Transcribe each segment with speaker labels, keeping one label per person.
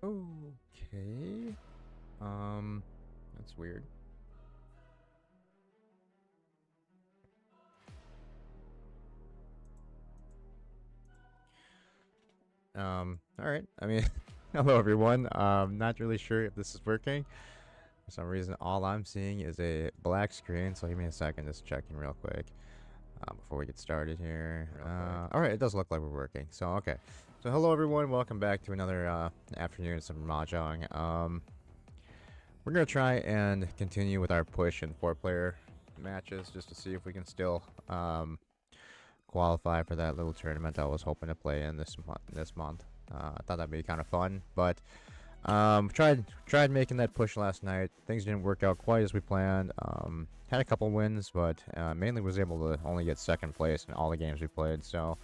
Speaker 1: Okay. That's weird. All right. I mean, hello everyone. Not really sure if this is working. For some reason, all I'm seeing is a black screen. So give me a second, just checking real quick before we get started here. All right, it does look like we're working. So okay. So hello everyone. Welcome back to another afternoon of some mahjong. We're gonna try and continue with our push in 4-player matches just to see if we can still qualify for that little tournament I was hoping to play in this month. I thought that'd be kind of fun, but tried making that push last night. Things didn't work out quite as we planned. Had a couple wins, but mainly was able to only get second place in all the games we played. So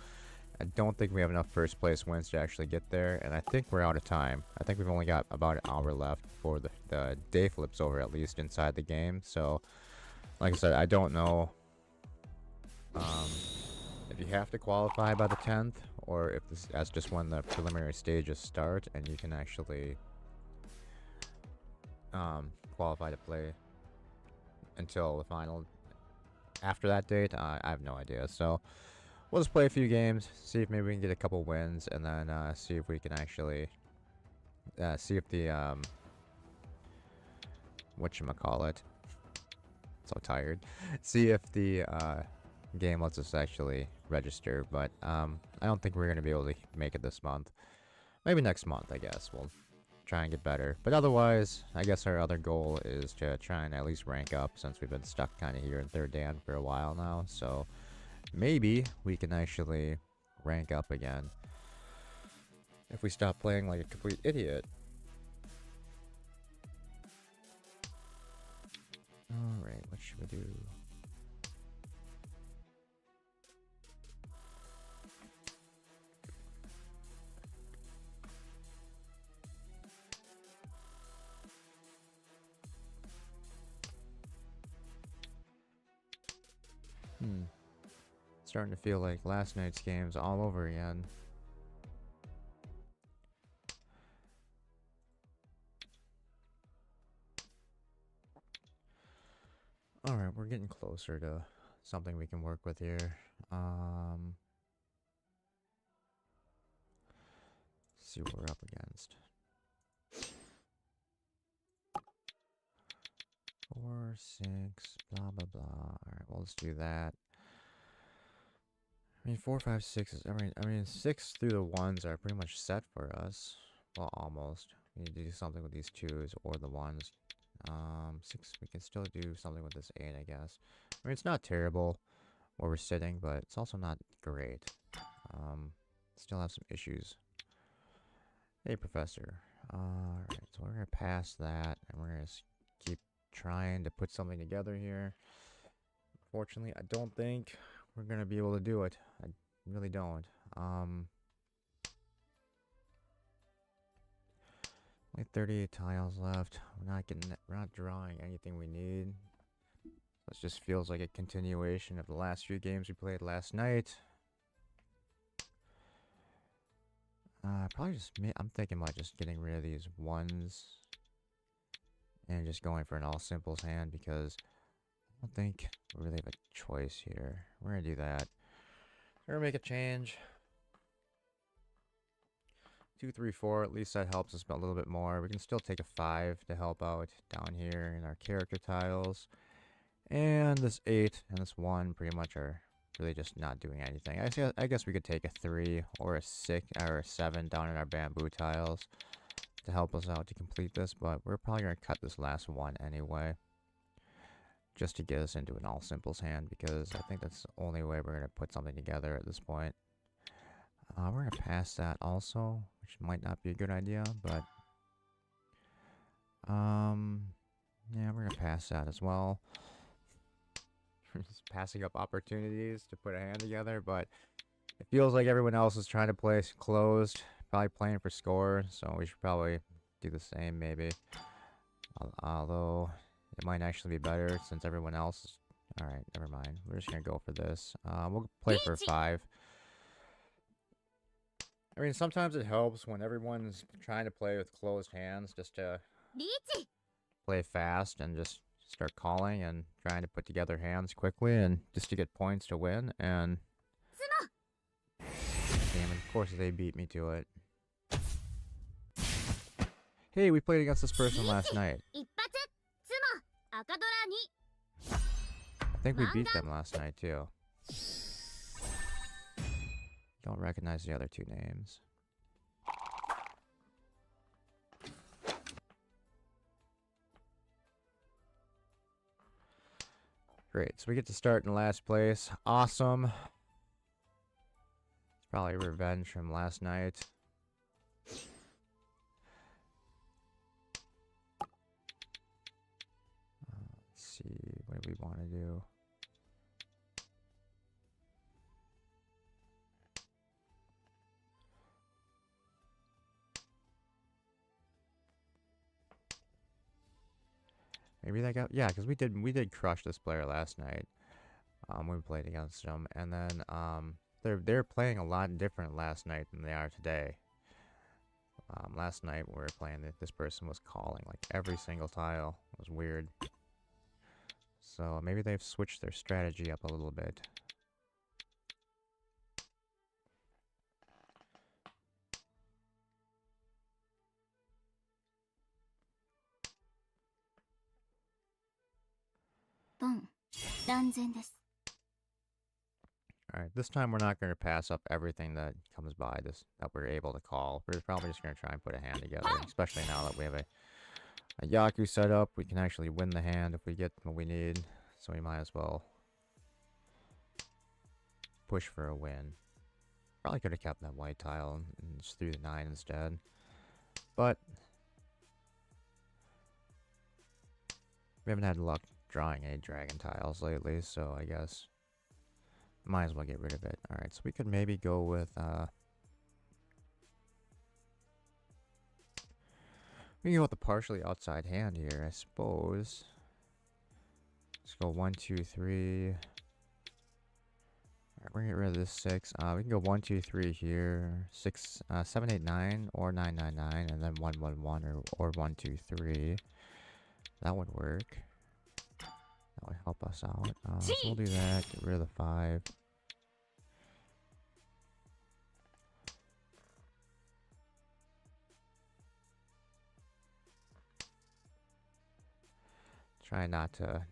Speaker 1: I don't think we have enough first place wins to actually get there, and I think we're out of time. I think we've only got about an hour left before the day flips over, at least inside the game. So, like I said, I don't know if you have to qualify by the 10th, or if that's just when the preliminary stages start and you can actually qualify to play until the final after that date. I have no idea. So we'll just play a few games, see if maybe we can get a couple wins, and then see if we can actually see if the whatchamacallit, so tired, see if the game lets us actually register. But I don't think we're going to be able to make it this month. Maybe next month, I guess. We'll try and get better. But otherwise, I guess our other goal is to try and at least rank up, since we've been stuck kind of here in 3rd Dan for a while now. So maybe we can actually rank up again if we stop playing like a complete idiot. Alright, what should we do? Starting to feel like last night's games all over again. Alright, we're getting closer to something we can work with here. See what we're up against. 4, 6, blah blah blah. Alright, well, let's do that. I mean, 4, 5, 6 is. I mean, 6 through the 1s are pretty much set for us. Well, almost. We need to do something with these 2s or the 1s. 6. We can still do something with this 8, I guess. I mean, it's not terrible where we're sitting, but it's also not great. Still have some issues. Hey, Professor. Alright, so we're gonna pass that, and we're gonna keep trying to put something together here. Unfortunately, I don't think we're gonna be able to do it. I really don't. Only 38 tiles left. We're not drawing anything we need. This just feels like a continuation of the last few games we played last night. I'm thinking about just getting rid of these 1s and just going for an all simples hand, because I don't think we really have a choice here. We're gonna do that. We're gonna make a change. 2, 3, 4. At least that helps us a little bit more. We can still take a 5 to help out down here in our character tiles. And this 8 and this 1 pretty much are really just not doing anything. I guess we could take a 3 or a 6 or a 7 down in our bamboo tiles to help us out to complete this, but we're probably going to cut this last 1 anyway, just to get us into an all simples hand, because I think that's the only way we're going to put something together at this point. We're going to pass that also, which might not be a good idea, but yeah, we're going to pass that as well. Just passing up opportunities to put a hand together, but it feels like everyone else is trying to play closed, probably playing for score, so we should probably do the same maybe. Although it might actually be better since everyone else is... Alright, never mind. We're just gonna go for this. We'll play for 5. I mean, sometimes it helps when everyone's trying to play with closed hands just to
Speaker 2: Riichi!
Speaker 1: play fast and just start calling and trying to put together hands quickly and just to get points to win. And damn it, of course they beat me to it. Hey, we played against this person last night.
Speaker 2: 一発妻赤ドラに
Speaker 1: I think we beat them last night too. Don't recognize the other two names. Great, so we get to start in last place. Awesome. It's probably revenge from last night. Let's see, what do we want to do? Maybe that got, yeah, because we did crush this player last night. We played against them, and then they're playing a lot different last night than they are today. Last night we were playing this person was calling like every single tile. It was weird. So maybe they've switched their strategy up a little bit. Alright, this time we're not going to pass up everything that comes by that we're able to call. We're probably just going to try and put a hand together, especially now that we have a Yaku set up. We can actually win the hand if we get what we need, so we might as well push for a win. Probably could have kept that white tile and just threw the 9 instead. But we haven't had luck drawing any dragon tiles lately, so I guess might as well get rid of it. Alright, so we could maybe go with we can go with the partially outside hand here, I suppose. Let's go 1, 2, 3. Alright, we're gonna get rid of this 6. We can go 1, 2, 3 here. 6, 7, 8, 9, or 9, 9, 9, and then 1, 1, 1, or 1, 2, 3. That would work. That would help us out. So we'll do that. Get rid of the 5. Try not to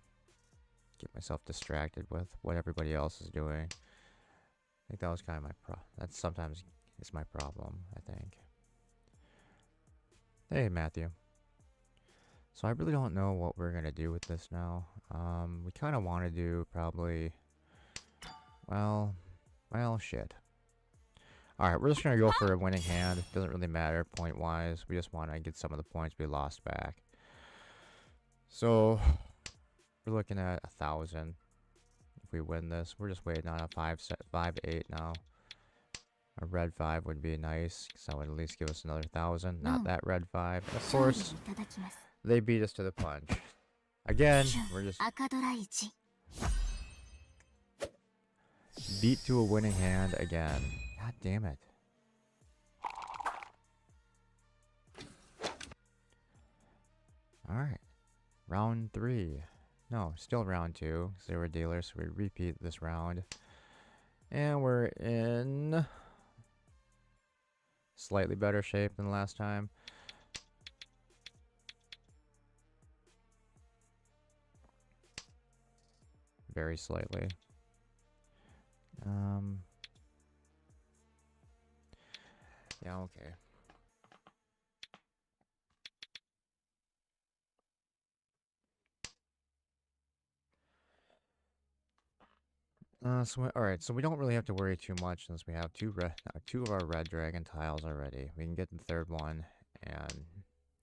Speaker 1: get myself distracted with what everybody else is doing. I think that was kind of my that sometimes is my problem, I think. Hey, Matthew. So I really don't know what we're going to do with this now. We kind of want to do probably, well, shit. Alright, we're just going to go for a winning hand. It doesn't really matter point-wise. We just want to get some of the points we lost back. So, we're looking at 1,000 if we win this. We're just waiting on a 5, 8 now. A red 5 would be nice, because that would at least give us another 1,000. Not that red 5. And of course, they beat us to the punch. Again, we're just beat to a winning hand again. God damn it. Alright. Round 3. No, still round 2, because they were dealers, so we repeat this round. And we're in slightly better shape than last time. Very slightly. Yeah, okay. Alright, so we don't really have to worry too much since we have two of our red dragon tiles already. We can get the third one, and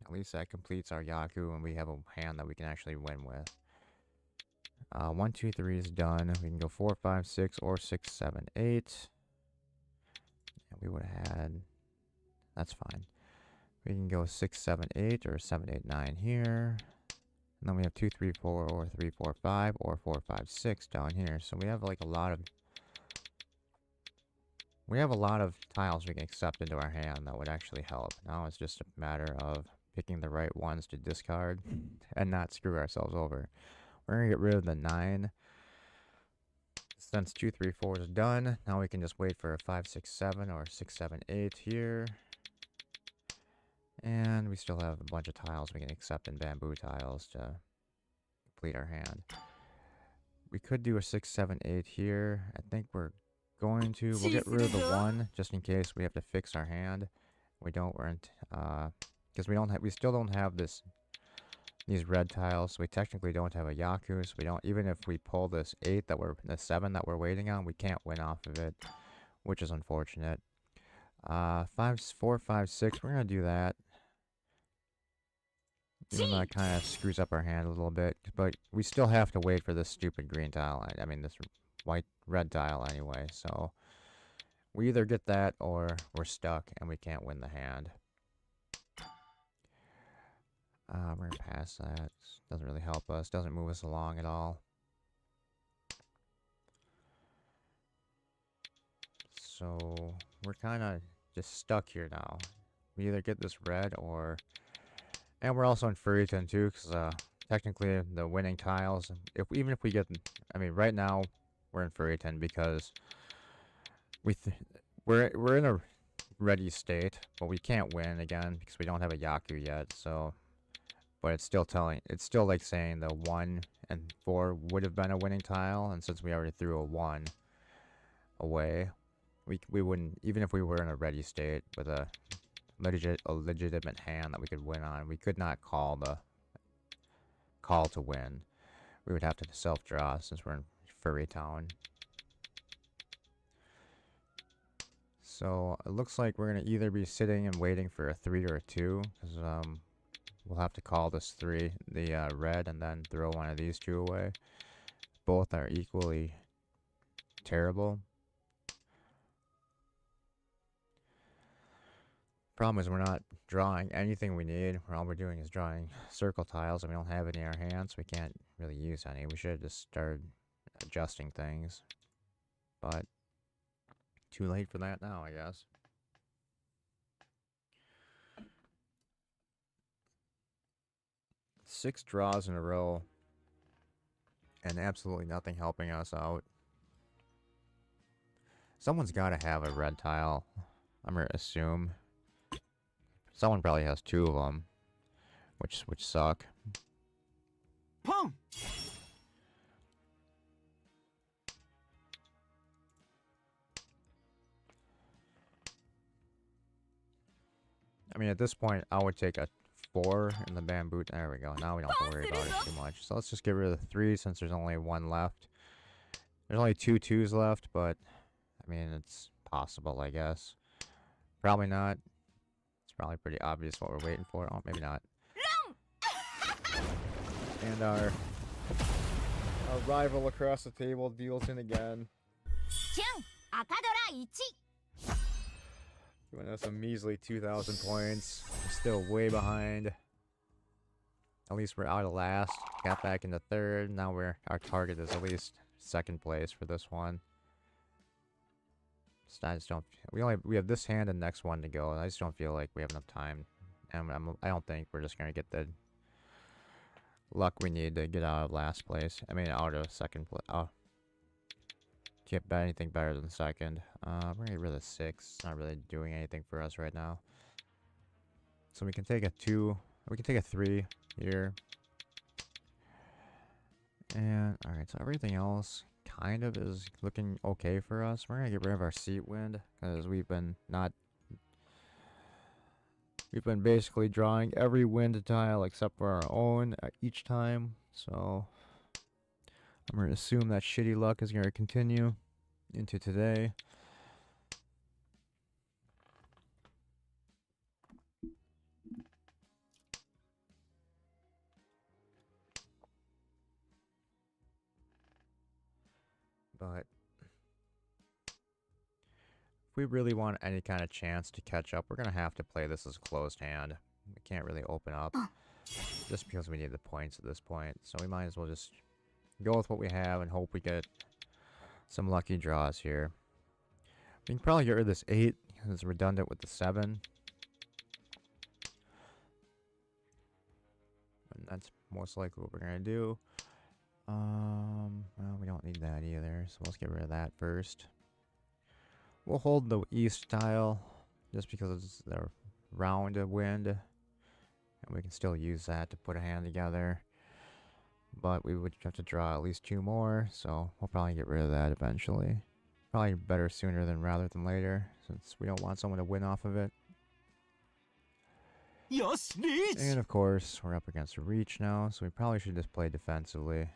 Speaker 1: at least that completes our Yaku, and we have a hand that we can actually win with. 1, 2, 3 is done. We can go 4, 5, 6, or 6, 7, 8. And we would have had... That's fine. We can go 6, 7, 8, or 7, 8, 9 here. And then we have 2, 3, 4, or 3, 4, 5, or 4, 5, 6 down here. So we have like a lot of We have a lot of tiles we can accept into our hand that would actually help. Now it's just a matter of picking the right ones to discard and not screw ourselves over. We're going to get rid of the 9. Since 2, 3, 4 is done, now we can just wait for a 5, 6, 7 or 6, 7, 8 here. And we still have a bunch of tiles we can accept in bamboo tiles to complete our hand. We could do a 6, 7, 8 here. I think we're going to. We'll get rid of the 1 just in case we have to fix our hand. We don't, because we still don't have these red tiles. So we technically don't have a Yaku. So we don't, even if we pull this 8 the 7 that we're waiting on, we can't win off of it, which is unfortunate. 5, 4, 5, 6. We're gonna do that. Even though that kind of screws up our hand a little bit, but we still have to wait for this stupid green tile. I mean, this red tile anyway. So we either get that or we're stuck and we can't win the hand. We're gonna pass that. Doesn't really help us. Doesn't move us along at all. So we're kind of just stuck here now. We either get this red or... And we're also in Furiton too, because technically the winning tiles, even if we get... I mean, right now we're in Furiton because we're in a ready state, but we can't win again because we don't have a Yaku yet, so... But it's still like saying the 1 and 4 would have been a winning tile, and since we already threw a 1 away, we wouldn't, even if we were in a ready state with a legitimate hand that we could win on, we could not call to win. We would have to self-draw since we're in Furry Town. So it looks like we're going to either be sitting and waiting for a 3 or a 2, because we'll have to call this 3, the red, and then throw one of these 2 away. Both are equally terrible. Problem is we're not drawing anything we need. All we're doing is drawing circle tiles, and we don't have any in our hands, so we can't really use any. We should have just started adjusting things. But too late for that now, I guess. Six draws in a row, and absolutely nothing helping us out. Someone's got to have a red tile, I'm going to assume. Someone probably has 2 of them, which suck.
Speaker 3: Pum.
Speaker 1: I mean, at this point, I would take a 4 in the bamboo. There we go. Now we don't have to worry about it too much. So let's just get rid of the 3 since there's only 1 left. There's only 2 2s left, but I mean, it's possible, I guess. Probably not. It's probably pretty obvious what we're waiting for. Oh, maybe not. And our rival across the table deals in again. Giving us a measly 2,000 points. We're still way behind. At least we're out of last. Got back into 3rd. Now our target is at least 2nd place for this one. So I just don't. We have this hand and next one to go. I just don't feel like we have enough time. And I don't think we're just gonna get the luck we need to get out of last place. I mean, out of 2nd place. Oh. Can't bet anything better than 2nd. We're gonna get rid of 6. It's not really doing anything for us right now. So we can take a 2. We can take a 3 here. And alright, so everything else kind of is looking okay for us. We're gonna get rid of our seat wind because we've been basically drawing every wind tile except for our own each time. So I'm going to assume that shitty luck is going to continue into today. But if we really want any kind of chance to catch up, we're going to have to play this as a closed hand. We can't really open up just because we need the points at this point. So we might as well just go with what we have and hope we get some lucky draws here. We can probably get rid of this 8 because it's redundant with the 7. And that's most likely what we're going to do. Well, we don't need that either, so let's get rid of that first. We'll hold the east tile just because it's the round wind, and we can still use that to put a hand together. But we would have to draw at least 2 more, so we'll probably get rid of that eventually. Probably better sooner than rather than later, since we don't want someone to win off of it.
Speaker 3: Yes, Riichi!
Speaker 1: And of course, we're up against a Riichi now, so we probably should just play defensively.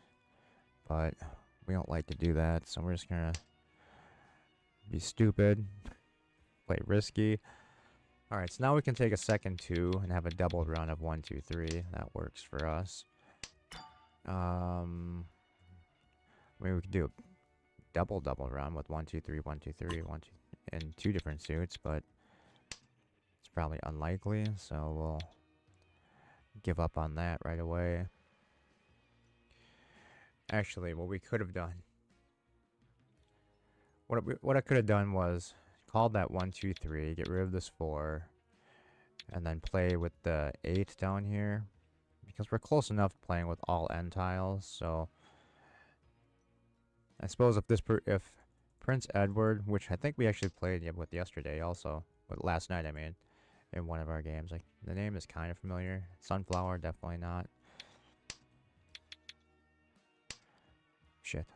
Speaker 1: But we don't like to do that, so we're just gonna be stupid, play risky. Alright, so now we can take a second 2 and have a double run of 1, 2, 3. That works for us. Maybe we could do a double run with 1, 2, 3, 1, 2, 3, 1, 2 in 2 different suits, but it's probably unlikely, so we'll give up on that right away. Actually, what we could have done, what I could have done was called that 1, 2, 3, get rid of this 4, and then play with the 8 down here, because we're close enough playing with all end tiles. So I suppose if Prince Edward, which I think we actually played with yesterday also, but last night I mean, in one of our games, like the name is kind of familiar. Sunflower, definitely not. Shit.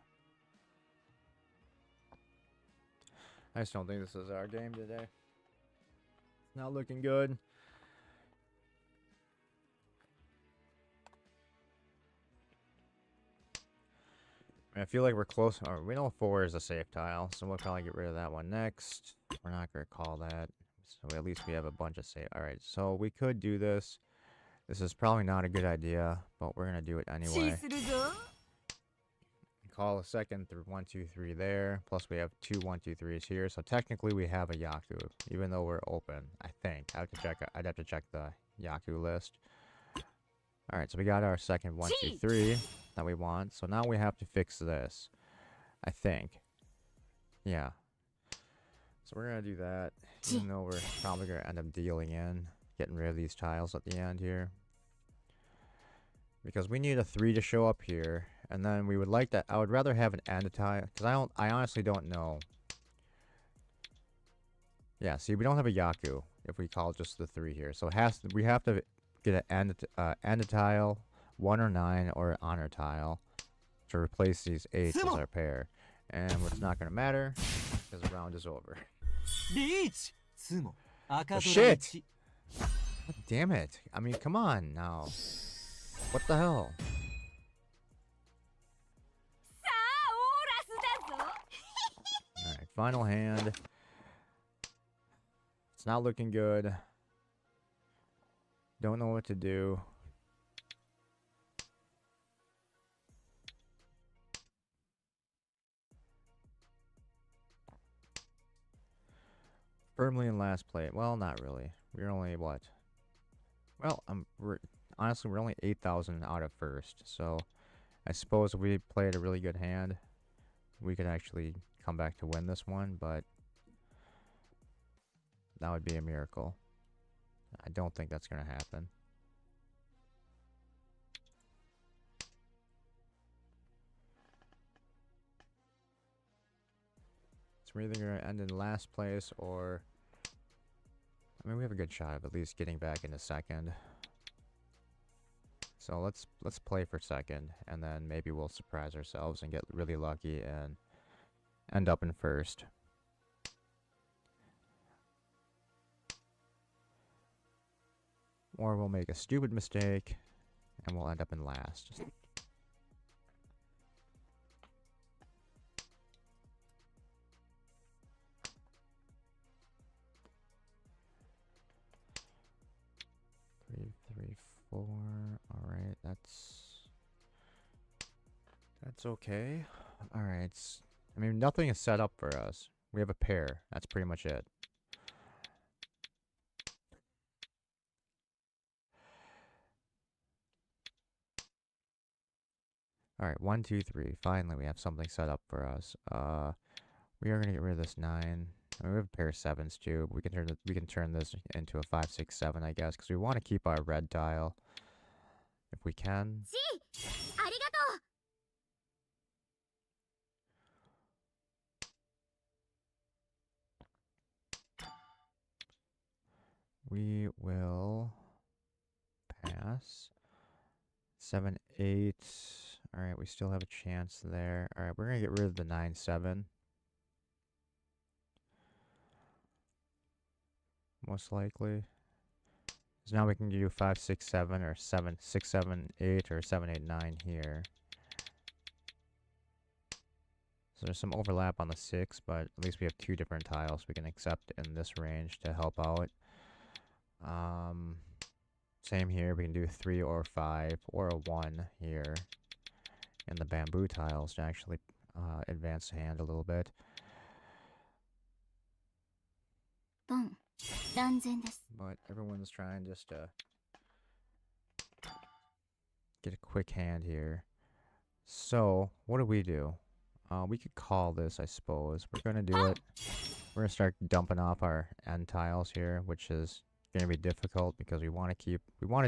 Speaker 1: I just don't think this is our game today. Not looking good. I feel like we're close. Or we know 4 is a safe tile, so we'll probably get rid of that one next. We're not going to call that. So at least we have a bunch of safe. Alright, so we could do this. This is probably not a good idea, but we're going to do it anyway. Call a second through 1, 2, 3 there. Plus we have 2 1, 2, 3s here. So technically we have a Yaku, even though we're open. I think I have to check. I'd have to check the Yaku list. All right, so we got our second 1, 2, 3 that we want. So now we have to fix this. I think. Yeah. So we're gonna do that, even though we're probably gonna end up dealing in, getting rid of these tiles at the end here. Because we need a 3 to show up here, and then we would like that. I would rather have an end tile, because I honestly don't know. Yeah, see, we don't have a Yaku if we call just the 3 here, so we have to get an end tile, 1 or 9, or an honor tile to replace these 8s as our pair, and it's not gonna matter because the round is over. Oh, shit! God damn it! I mean, come on now. What the hell? Alright, final hand. It's not looking good. Don't know what to do. Firmly in last place. Well, not really. We're only what? Well, honestly, we're only 8,000 out of first. So, I suppose if we played a really good hand, we could actually come back to win this one, but that would be a miracle. I don't think that's going to happen. So we're either going to end in last place or... I mean, we have a good shot of at least getting back into second. So let's play for second, and then maybe we'll surprise ourselves and get really lucky and end up in first. Or we'll make a stupid mistake and we'll end up in last. Three, 4. All right, that's okay. All right. I mean, nothing is set up for us. We have a pair. That's pretty much it. All right, 1, 2, 3. Finally, we have something set up for us. We are gonna get rid of this 9. I mean, we have a pair of 7s too. But we can turn this into a 5, 6, 7, I guess, because we want to keep our red tile if we can.
Speaker 2: ちありがとう。
Speaker 1: We will pass 7, 8. All right, we still have a chance there. All right, we're gonna get rid of the 9, 7. Most likely. So now we can do 5, 6, 7, or 7, 6, 7, 8, or 7, 8, 9 here. So there's some overlap on the 6, but at least we have 2 different tiles we can accept in this range to help out. Same here, we can do 3 or 5 or a 1 here in the bamboo tiles to actually advance the hand a little bit.
Speaker 2: ポン断然です。
Speaker 1: But everyone's trying just to get a quick hand here. So, what do? We could call this, I suppose. We're going to do it. We're going to start dumping off our end tiles here, which is going to be difficult because we want to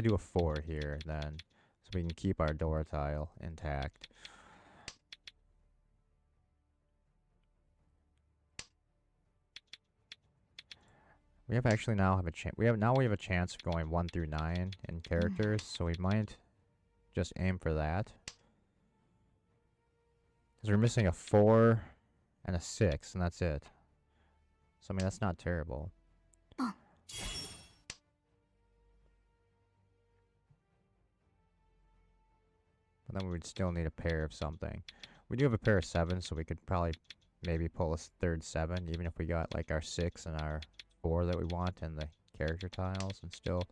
Speaker 1: do a 4 here then, so we can keep our door tile intact. We have actually now have a chance. We have a chance of going 1 through 9 in characters, so we might just aim for that. Because we're missing a 4 and a 6, and that's it. So I mean that's not terrible. But then we would still need a pair of something. We do have a pair of 7s, so we could probably maybe pull a third 7, even if we got like our 6 and our 4 that we want in the character tiles and still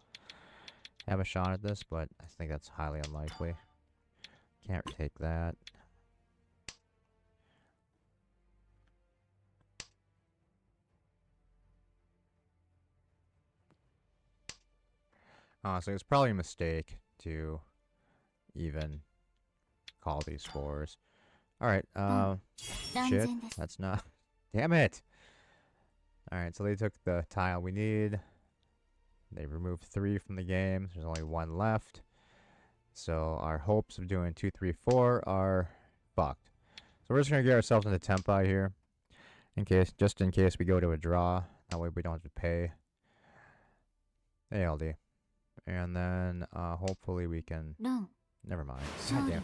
Speaker 1: have a shot at this, but I think that's highly unlikely. Can't take that. So it's probably a mistake to even call these 4s. Alright, shit, that's not... Damn it! Alright, so they took the tile we need. They removed 3 from the game. There's only 1 left. So our hopes of doing 2, 3, 4 are fucked. So we're just going to get ourselves into tempi here. Just in case we go to a draw. That way we don't have to pay. ALD. And then hopefully we can... Never mind. Goddamn.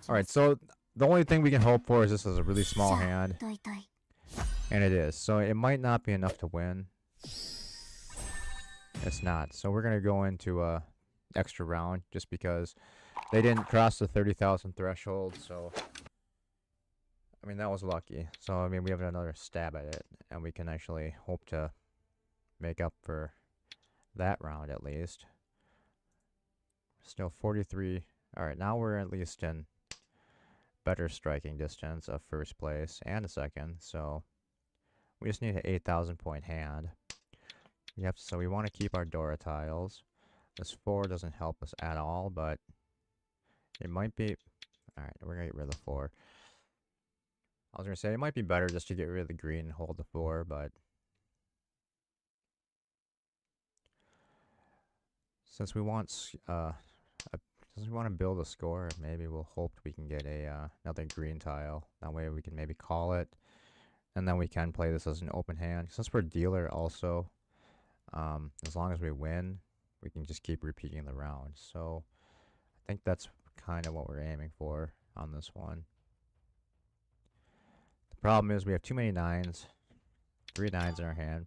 Speaker 1: Alright, so the only thing we can hope for is this is a really small hand. And it is. So it might not be enough to win. It's not. So we're going to go into a extra round just because they didn't cross the 30,000 threshold. So, I mean, that was lucky. So, I mean, we have another stab at it. And we can actually hope to make up for that round at least. Still 43. Alright, now we're at least in better striking distance of first place and a second. So, we just need an 8,000 point hand. So we want to keep our Dora tiles. This 4 doesn't help us at all, but it might be... Alright, we're going to get rid of the 4. I was going to say, it might be better just to get rid of the green and hold the 4, but... Since we want to build a score, maybe we'll hope we can get another green tile. That way we can maybe call it. And then we can play this as an open hand. Since we're dealer also, as long as we win, we can just keep repeating the round. So I think that's kind of what we're aiming for on this one. The problem is we have too many 9s, 3 9s in our hand,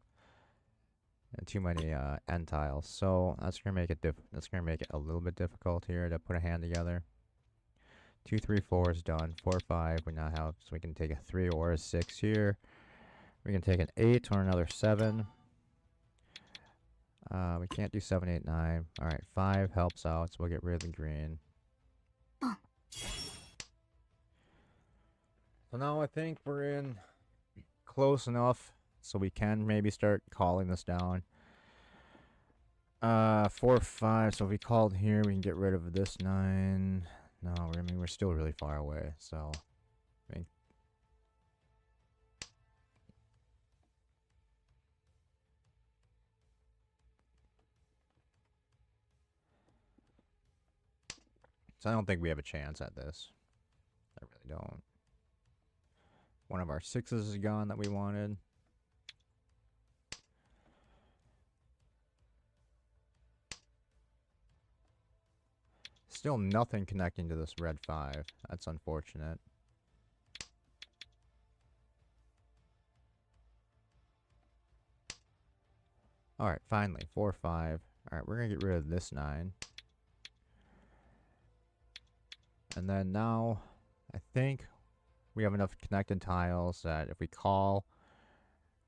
Speaker 1: and too many end tiles. So that's gonna make it a little bit difficult here to put a hand together. 2, 3, 4 is done. 4, 5 we now have, so we can take a 3 or a 6 here. We can take an 8 or another 7. We can't do 7, 8, 9. Alright, 5 helps out, so we'll get rid of the green. So now I think we're in close enough, so we can maybe start calling this down. 4, 5, so if we called here, we can get rid of this 9. No, I mean, we're still really far away, so... I mean, So I don't think we have a chance at this. I really don't. One of our 6s is gone that we wanted. Still nothing connecting to this red 5. That's unfortunate. Alright, finally. 4, 5. Alright, we're going to get rid of this 9. And then now, I think we have enough connected tiles that if we call,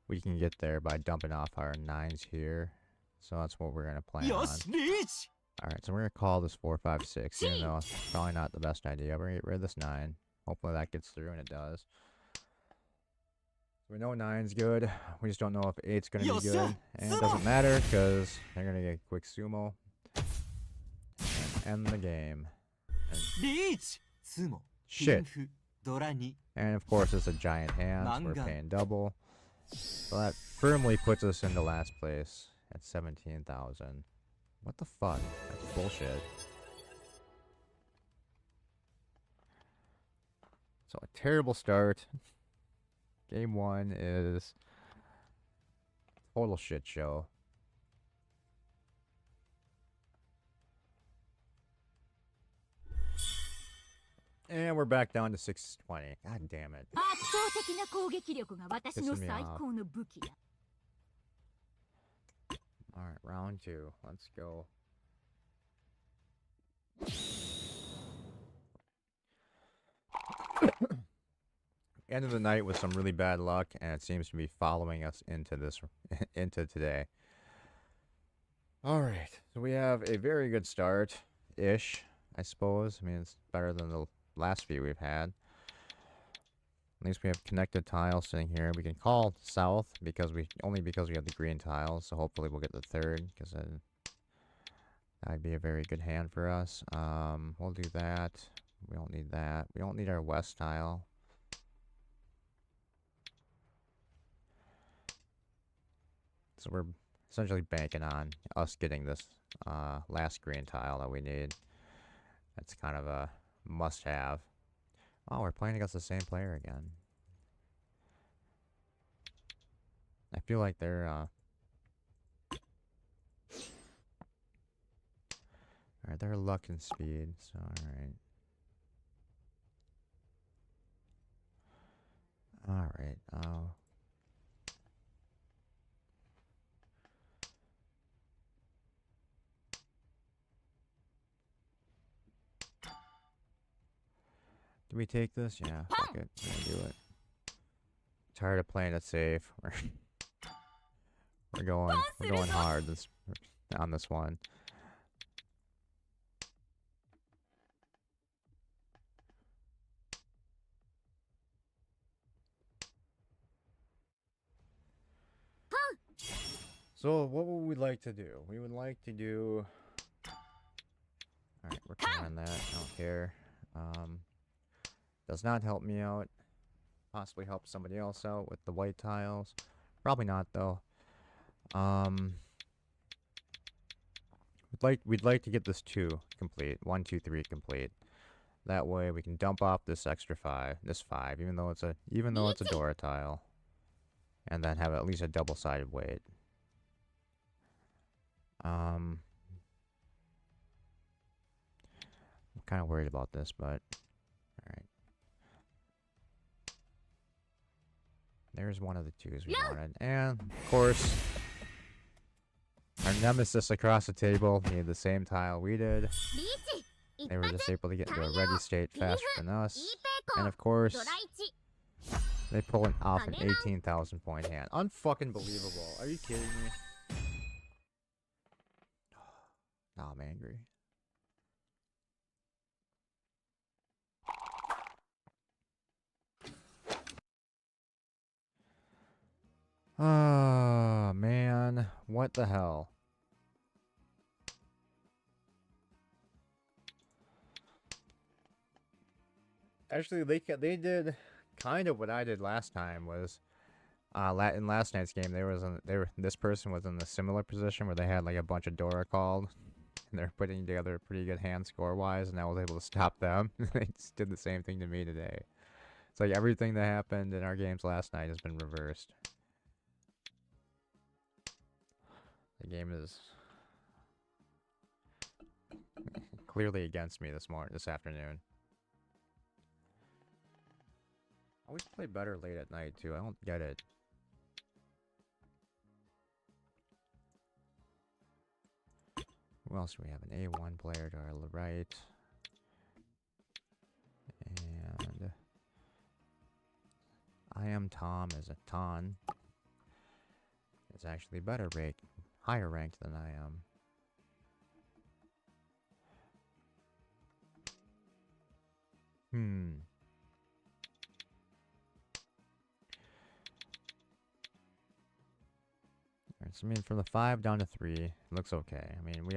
Speaker 1: we can get there by dumping off our 9s here. So that's what we're going to plan on.
Speaker 3: Riichi!
Speaker 1: Alright, so we're going to call this 4, 5, 6, even though it's probably not the best idea. We're going to get rid of this 9. Hopefully that gets through, and it does. We know 9's good. We just don't know if 8's going to be good. And it doesn't matter, because they're going to get a quick sumo. And end the game.
Speaker 3: Riichi! Sumo.
Speaker 1: Shit.
Speaker 3: Pinfu. Dora ni.
Speaker 1: And of course it's a giant hand, so we're paying double. So that firmly puts us into last place at 17,000. What the fuck? That's bullshit. So a terrible start. Game 1 is total shit show. And we're back down to 620. God damn it. Pissing me off. Alright, round 2. Let's go. End of the night with some really bad luck, and it seems to be following us into this into today. Alright, so we have a very good start-ish, I suppose. I mean, it's better than the last few we've had. At least we have connected tiles sitting here. We can call south because we have the green tiles, so hopefully we'll get the 3rd, because that'd be a very good hand for us. We'll do that. We don't need that. We don't need our west tile. So we're essentially banking on us getting this last green tile that we need. That's kind of a must-have. Oh, we're playing against the same player again. I feel like they're alright, they're luck and speed, so alright. Alright, do we take this? Yeah, fuck it. We're gonna do it. Tired of playing it safe. We're going hard on this one. So what would we like to do? We would like to do. Alright, we're calling that. I don't care. Does not help me out. Possibly help somebody else out with the white tiles. Probably not though. We'd like to get this 2 complete. 1, 2, 3 complete. That way we can dump off this extra 5, this 5, even though it's a Dora tile, and then have at least a double-sided weight. I'm kind of worried about this, but alright. There's one of the 2s we wanted. And, of course, our nemesis across the table needed the same tile we did. They were just able to get into a ready state faster than us. And, of course, they pull off an 18,000 point hand. Unfucking believable. Are you kidding me? Now I'm angry. Oh, man. What the hell? Actually, they did kind of what I did last time. Was in last night's game, this person was in a similar position where they had like a bunch of Dora called, and they're putting together a pretty good hand score-wise, and I was able to stop them. They just did the same thing to me today. It's like everything that happened in our games last night has been reversed. The game is clearly against me this afternoon. I always play better late at night too. I don't get it. Who else do we have? An A1 player to our right. And I am Tom as a Ton. It's actually higher ranked than I am. Alright, so I mean from the 5 down to 3, it looks okay. I mean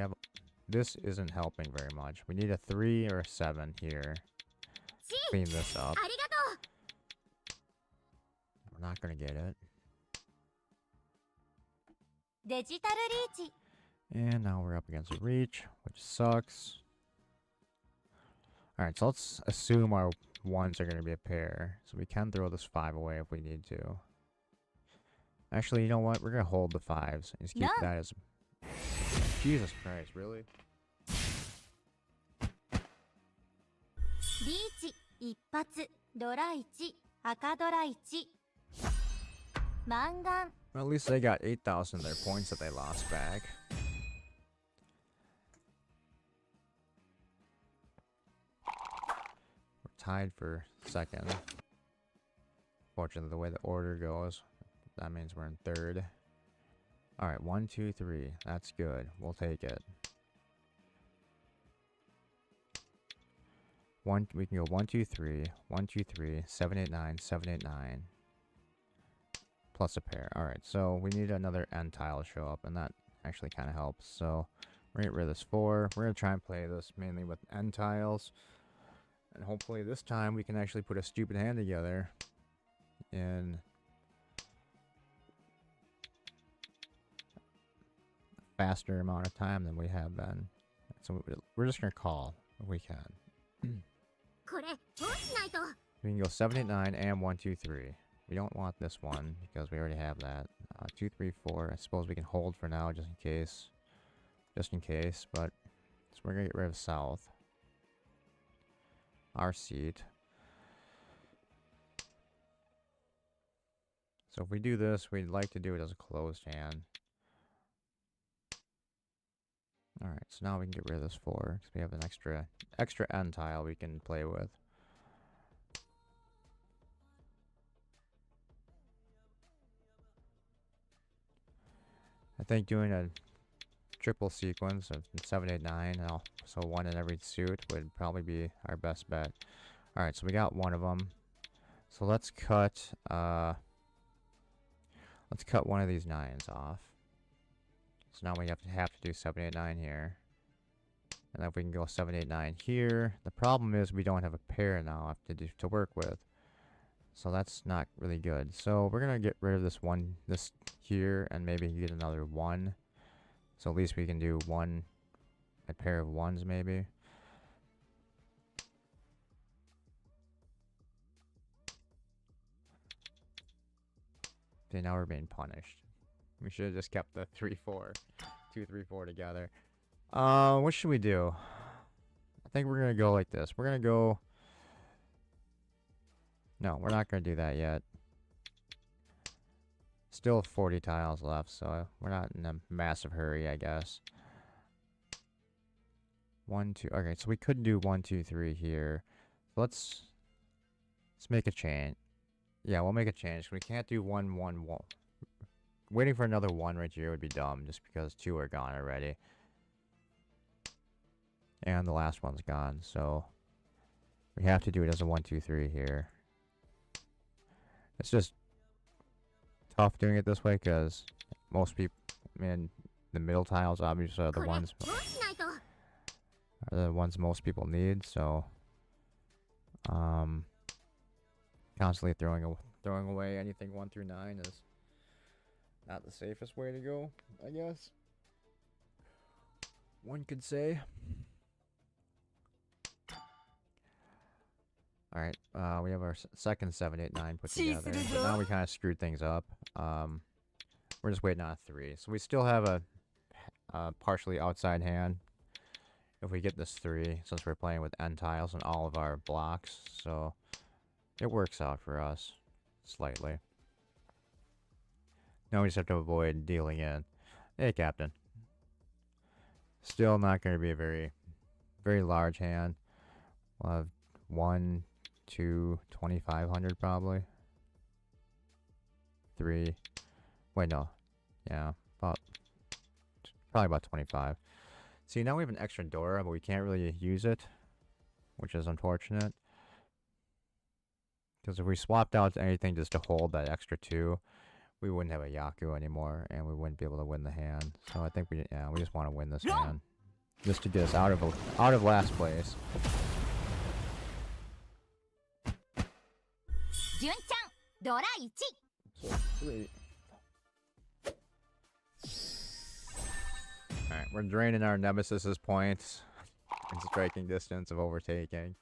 Speaker 1: this isn't helping very much. We need a 3 or a 7 here. Clean this up. We're not gonna get it. And now we're up against a Riichi, which sucks. Alright, so let's assume our 1s are gonna be a pair. So we can throw this 5 away if we need to. Actually, you know what? We're gonna hold the 5s and just keep that as... Jesus Christ, really?
Speaker 2: Riichi, 一発、ドラ1、赤ドラ1。マンガン。
Speaker 1: Well, at least they got 8,000 of their points that they lost back. We're tied for second. Fortunately, the way the order goes, that means we're in third. Alright, 1, 2, 3. That's good. We'll take it. We can go 1, 2, 3, 1, 2, 3, 7, 8, 9, 7, 8, 9. Plus a pair. Alright, so we need another end tile to show up, and that actually kind of helps. So we're going to get rid of this 4. We're going to try and play this mainly with end tiles. And hopefully this time we can actually put a stupid hand together in a faster amount of time than we have been. So we're just going to call if we can. We can go 7, 8, 9, and 1, 2, 3. We don't want this one because we already have that. 2, 3, 4. I suppose we can hold for now just in case. Just in case, but so we're gonna get rid of south. Our seat. So if we do this, we'd like to do it as a closed hand. Alright, so now we can get rid of this 4 because we have an extra end tile we can play with. I think doing a triple sequence of 7, 8, 9, so 1 in every suit would probably be our best bet. Alright, so we got one of them. So let's cut one of these 9s off. So now we have to do 7, 8, 9 here. And then if we can go 7, 8, 9 here. The problem is we don't have a pair now to work with. So that's not really good. So we're gonna get rid of this here, and maybe get another 1. So at least we can do a pair of 1s maybe. Okay, now we're being punished. We should have just kept the 3, 4, 2, 3, 4 together. What should we do? I think we're gonna go like this. We're gonna go. No, we're not going to do that yet. Still 40 tiles left, so we're not in a massive hurry, I guess. 1, 2. Okay, so we could do 1, 2, 3 here. So let's make a change. Yeah, we'll make a change. We can't do 1, 1, 1. Waiting for another 1 right here would be dumb, just because 2 are gone already. And the last one's gone, so we have to do it as a 1, 2, 3 here. It's just tough doing it this way because most people, the middle tiles obviously are the ones most people need. So, constantly throwing away anything 1 through 9 is not the safest way to go, I guess. one could say. Alright, we have our second 7, 8, 9 put together. But now we kind of screwed things up. We're just waiting on a 3. So we still have a partially outside hand if we get this 3, since we're playing with end tiles on all of our blocks. So it works out for us slightly. Now we just have to avoid dealing in. Hey, Captain. Still not going to be a very, very large hand. We'll have 1, 2, 2,500 probably. 3. Wait, no. Yeah, probably about 25. See, now we have an extra Dora, but we can't really use it, which is unfortunate. Because if we swapped out anything just to hold that extra 2, we wouldn't have a Yaku anymore, and we wouldn't be able to win the hand. So I think we just want to win this hand, just to get us out of last place. So 3. Alright, we're draining our Nemesis's points in striking distance of overtaking.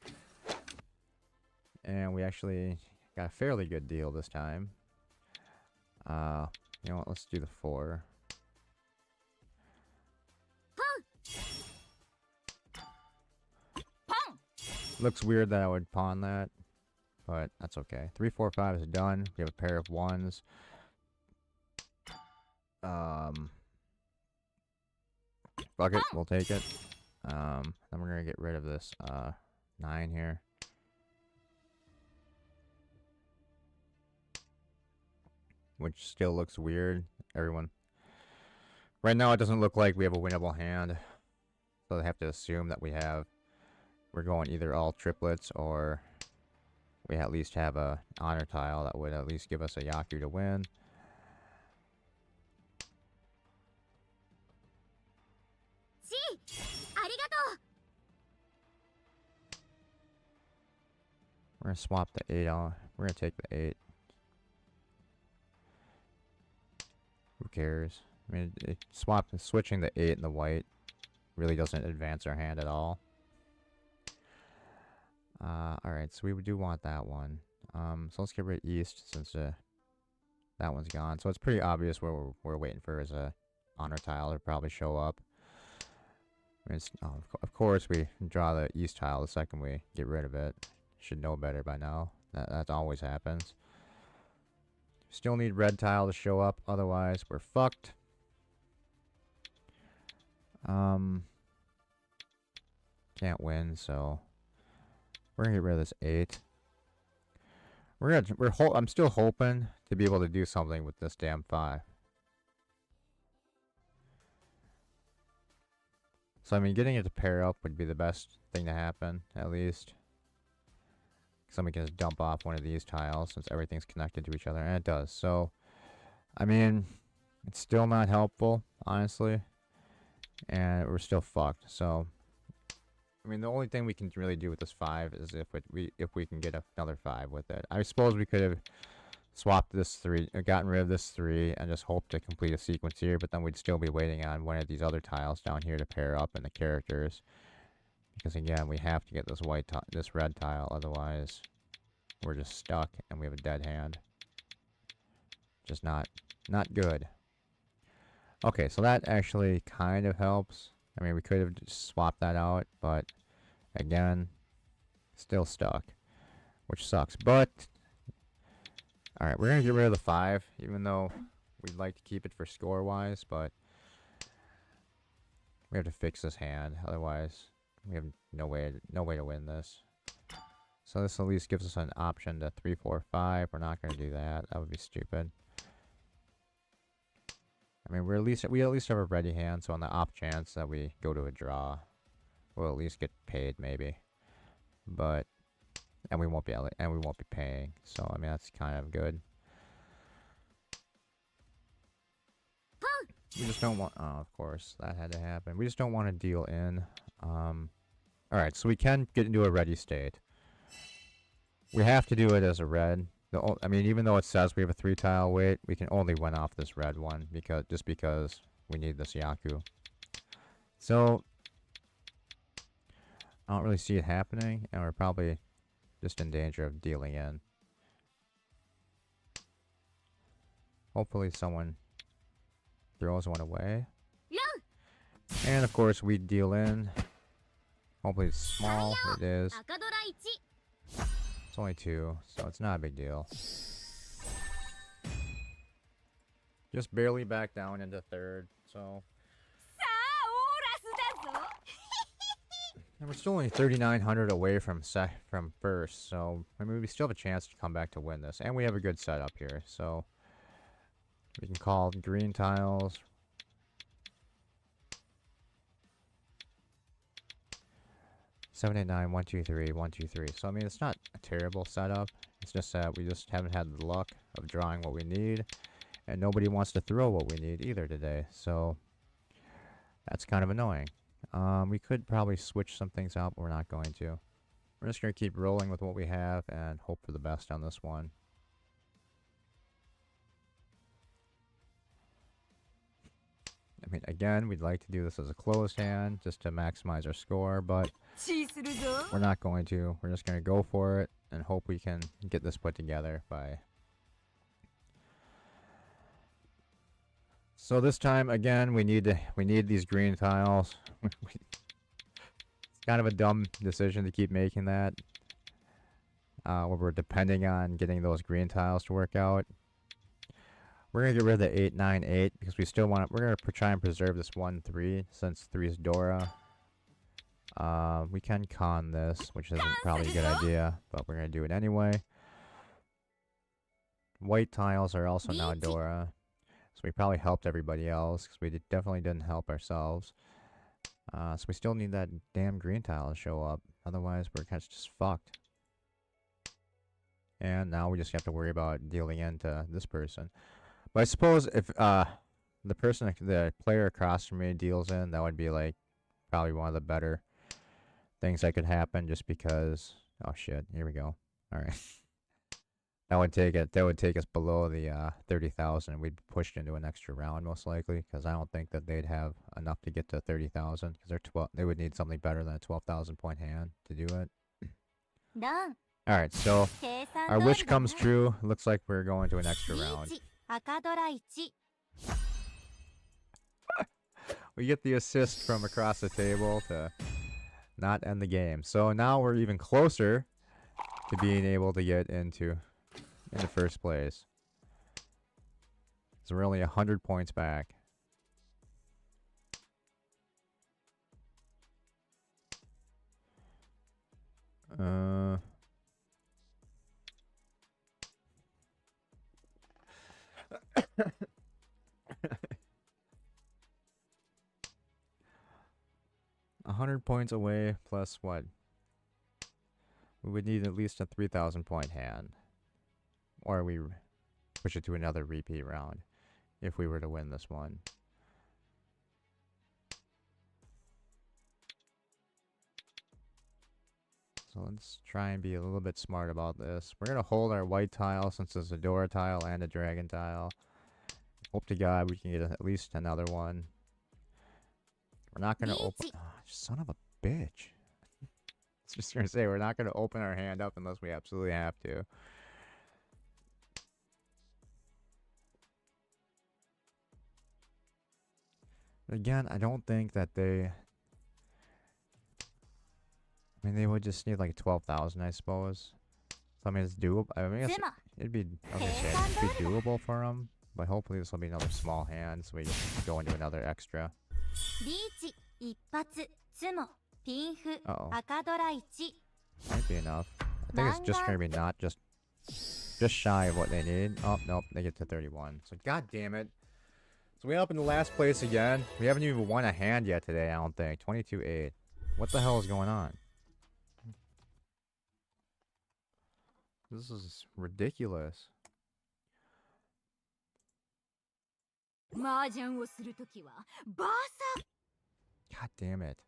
Speaker 1: And we actually got a fairly good deal this time. You know what, let's do the 4. Looks weird that I would pawn that, but that's okay. 3, 4, 5 is done. We have a pair of 1s. Fuck it, we'll take it. Then we're gonna get rid of this 9 here. Which still looks weird. Everyone. Right now it doesn't look like we have a winnable hand. So they have to assume that we're going either all triplets, or we at least have a honor tile that would at least give us a Yaku to win. We're gonna swap the 8 on. We're gonna take the 8. Who cares? I mean, switching the 8 and the white really doesn't advance our hand at all. Alright, so we do want that one. So let's get rid of East, since that one's gone. So it's pretty obvious what we're waiting for is a honor tile to probably show up. I mean, of course we draw the East tile the second we get rid of it. Should know better by now. That always happens. Still need red tile to show up, otherwise we're fucked. Can't win, so we're gonna get rid of this 8. I'm still hoping to be able to do something with this damn 5. So I mean, getting it to pair up would be the best thing to happen, at least. Somebody can just dump off one of these tiles since everything's connected to each other, and it does. So, I mean, it's still not helpful, honestly, and we're still fucked. So, I mean, the only thing we can really do with this 5 is if we can get another 5 with it. I suppose we could have swapped this 3, gotten rid of this 3, and just hoped to complete a sequence here, but then we'd still be waiting on one of these other tiles down here to pair up in the characters. Because again, we have to get this red tile, otherwise we're just stuck and we have a dead hand. Just not good. Okay, so that actually kind of helps. I mean, we could have just swapped that out, but again, still stuck, which sucks. But alright, we're gonna get rid of the 5, even though we'd like to keep it for score-wise, but we have to fix this hand, otherwise we have no way to win this. So this at least gives us an option to 3, 4, 5. We're not going to do that. That would be stupid. I mean, we at least have a ready hand, so on the off chance that we go to a draw, we'll at least get paid maybe. But we won't be paying. So I mean, that's kind of good. We just don't want... Oh, of course, that had to happen. We just don't want to deal in. Alright, so we can get into a ready state. We have to do it as a red. I mean, even though it says we have a 3 tile wait, we can only win off this red one, because we need this Yaku. So, I don't really see it happening, and we're probably just in danger of dealing in. Hopefully someone throws one away. And of course we deal in. Hopefully it's small. It is. It's only 2, so it's not a big deal. Just barely back down into 3rd, so. And we're still only 3,900 away from first, so I mean we still have a chance to come back to win this, and we have a good setup here, so we can call green tiles. Seven, 8, 9, 1, 2, 3, 1, 2, 3. So I mean it's not a terrible setup. It's just that we just haven't had the luck of drawing what we need, and nobody wants to throw what we need either today. So that's kind of annoying. We could probably switch some things out, but we're not going to. We're just going to keep rolling with what we have and hope for the best on this one. I mean, again, we'd like to do this as a closed hand just to maximize our score, but we're not going to. We're just going to go for it and hope we can get this put together by... So this time, again, we need these green tiles. It's kind of a dumb decision to keep making that. Where we're depending on getting those green tiles to work out. We're going to get rid of the 8, 9, 8 because we still want to... We're going to try and preserve this 1, 3 since 3 is Dora. We can con this, which isn't probably a good idea, but we're going to do it anyway. White tiles are also now Dora. So we probably helped everybody else because we definitely didn't help ourselves. So we still need that damn green tile to show up. Otherwise, we're kind of just fucked. And now we just have to worry about dealing into this person. But I suppose if the player across from me deals in, that would be like probably one of the better things that could happen just because... Oh shit, here we go. Alright. That would take us below the 30,000. We'd be pushed into an extra round most likely, because I don't think that they'd have enough to get to 30,000. Because they would need something better than a 12,000 point hand to do it. All right, so our wish comes true. Looks like we're going to an extra round. We get the assist from across the table to not end the game. So now we're even closer to being able to get into in the first place. So we're only 100 points back. $100 points away plus what? We would need at least a 3,000 point hand. Or we push it to another repeat round if we were to win this one. So let's try and be a little bit smart about this. We're going to hold our white tile since it's a Dora tile and a dragon tile. Hope to God we can get at least another one. We're not going to open... Oh, son of a bitch. I was just going to say, we're not going to open our hand up unless we absolutely have to. Again, I don't think that they... I mean, they would just need like 12,000, I suppose. So, I mean, it's doable. I mean, it'd be doable for them. But hopefully this will be another small hand, so we just go into another extra. Uh-oh. Might be enough. I think it's just going to be not just shy of what they need. Oh, nope, they get to 31. So, god damn it. So we end up in the last place again. We haven't even won a hand yet today, I don't think. 22-8. What the hell is going on? This is ridiculous. God damn it.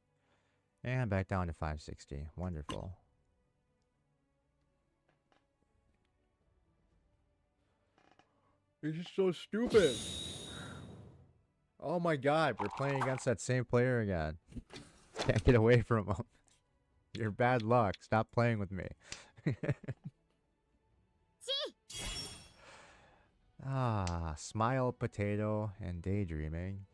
Speaker 1: And back down to 560. Wonderful. You're just so stupid. Oh my god, we're playing against that same player again. Can't get away from him. You're bad luck. Stop playing with me. Ah, smile, potato, and daydreaming.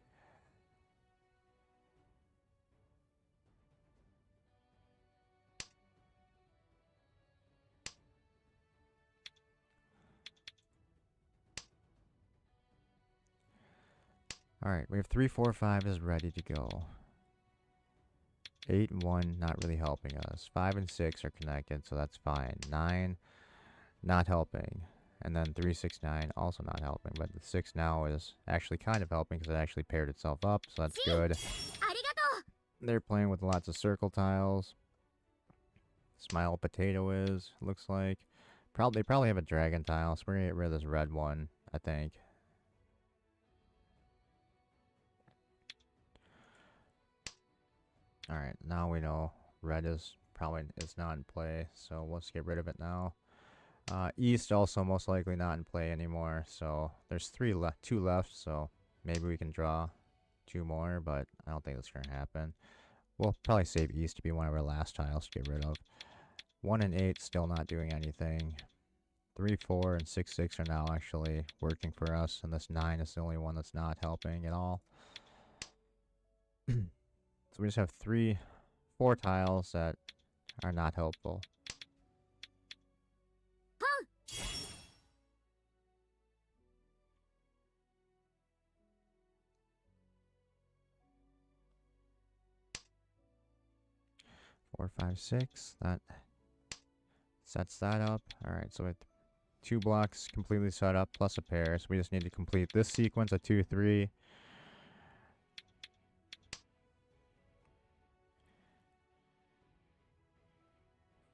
Speaker 1: Alright, we have 3, 4, 5 is ready to go. 8 and 1 not really helping us. 5 and 6 are connected, so that's fine. 9 not helping. And then 3, 6, 9 also not helping. But the 6 now is actually kind of helping because it actually paired itself up, so that's good. They're playing with lots of circle tiles. Smile potato is, looks like. They probably have a dragon tile, so we're gonna get rid of this red one, I think. Alright, now we know red is not in play, so let's get rid of it now. East also most likely not in play anymore, so there's 2 left, so maybe we can draw 2 more, but I don't think that's gonna happen. We'll probably save East to be one of our last tiles to get rid of. 1 and 8 still not doing anything. 3, 4, and 6, 6 are now actually working for us, and this 9 is the only one that's not helping at all. So we just have 3, 4 tiles that are not helpful. Four, 5, 6. That sets that up. Alright, so we have 2 blocks completely set up, plus a pair. So we just need to complete this sequence of 2, 3.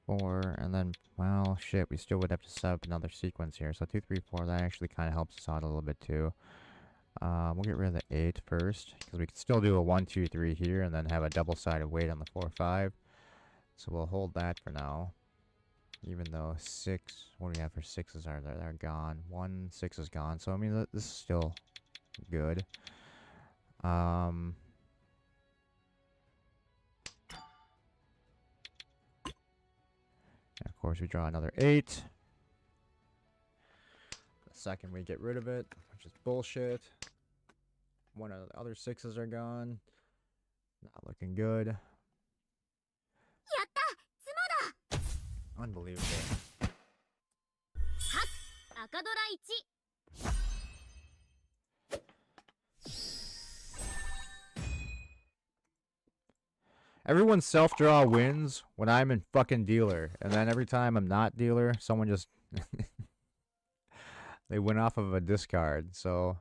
Speaker 1: Four, and then, well, shit, we still would have to set up another sequence here. So 2, 3, 4, that actually kind of helps us out a little bit too. We'll get rid of the 8 first, because we can still do a 1, 2, 3 here, and then have a double-sided weight on the 4, 5. So we'll hold that for now. Even though 6, what do we have for 6s are there? They're gone. 1, 6 is gone. So, I mean, this is still good. Of course, we draw another 8. The second we get rid of it, which is bullshit. One of the other 6s are gone. Not looking good. Unbelievable. Everyone self-draw wins when I'm in fucking dealer. And then every time I'm not dealer, someone just... they went off of a discard. So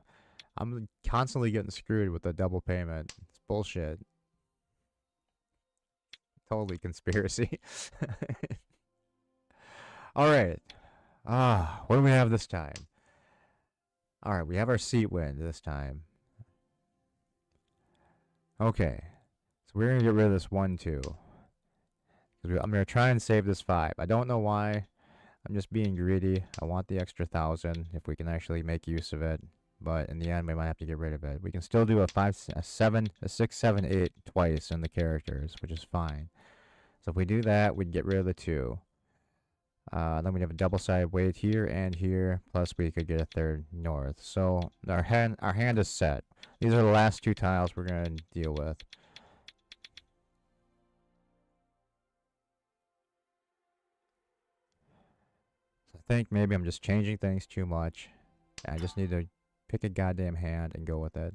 Speaker 1: I'm constantly getting screwed with the double payment. It's bullshit. Totally conspiracy. Alright. What do we have this time? Alright, we have our seat wind this time. Okay. So we're going to get rid of this 1, 2. I'm going to try and save this 5. I don't know why. I'm just being greedy. I want the extra 1,000 if we can actually make use of it. But in the end, we might have to get rid of it. We can still do a 5, a 7, a 6, 7, 8 twice in the characters, which is fine. So if we do that, we'd get rid of the 2. Then we'd have a double-sided weight here and here, plus we could get a third north. So our hand is set. These are the last 2 tiles we're going to deal with. So I think maybe I'm just changing things too much. I just need to pick a goddamn hand and go with it.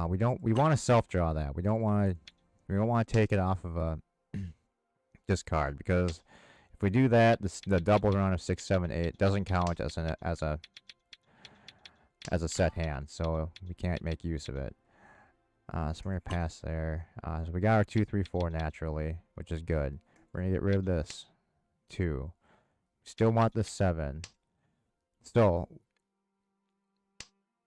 Speaker 1: We want to self-draw that. We don't want to take it off of a discard, because if we do that, the double run of 6, 7, 8 doesn't count as a set hand, so we can't make use of it. So we're gonna pass there. So we got our 2, 3, 4 naturally, which is good. We're gonna get rid of this 2. Still want the 7. Still,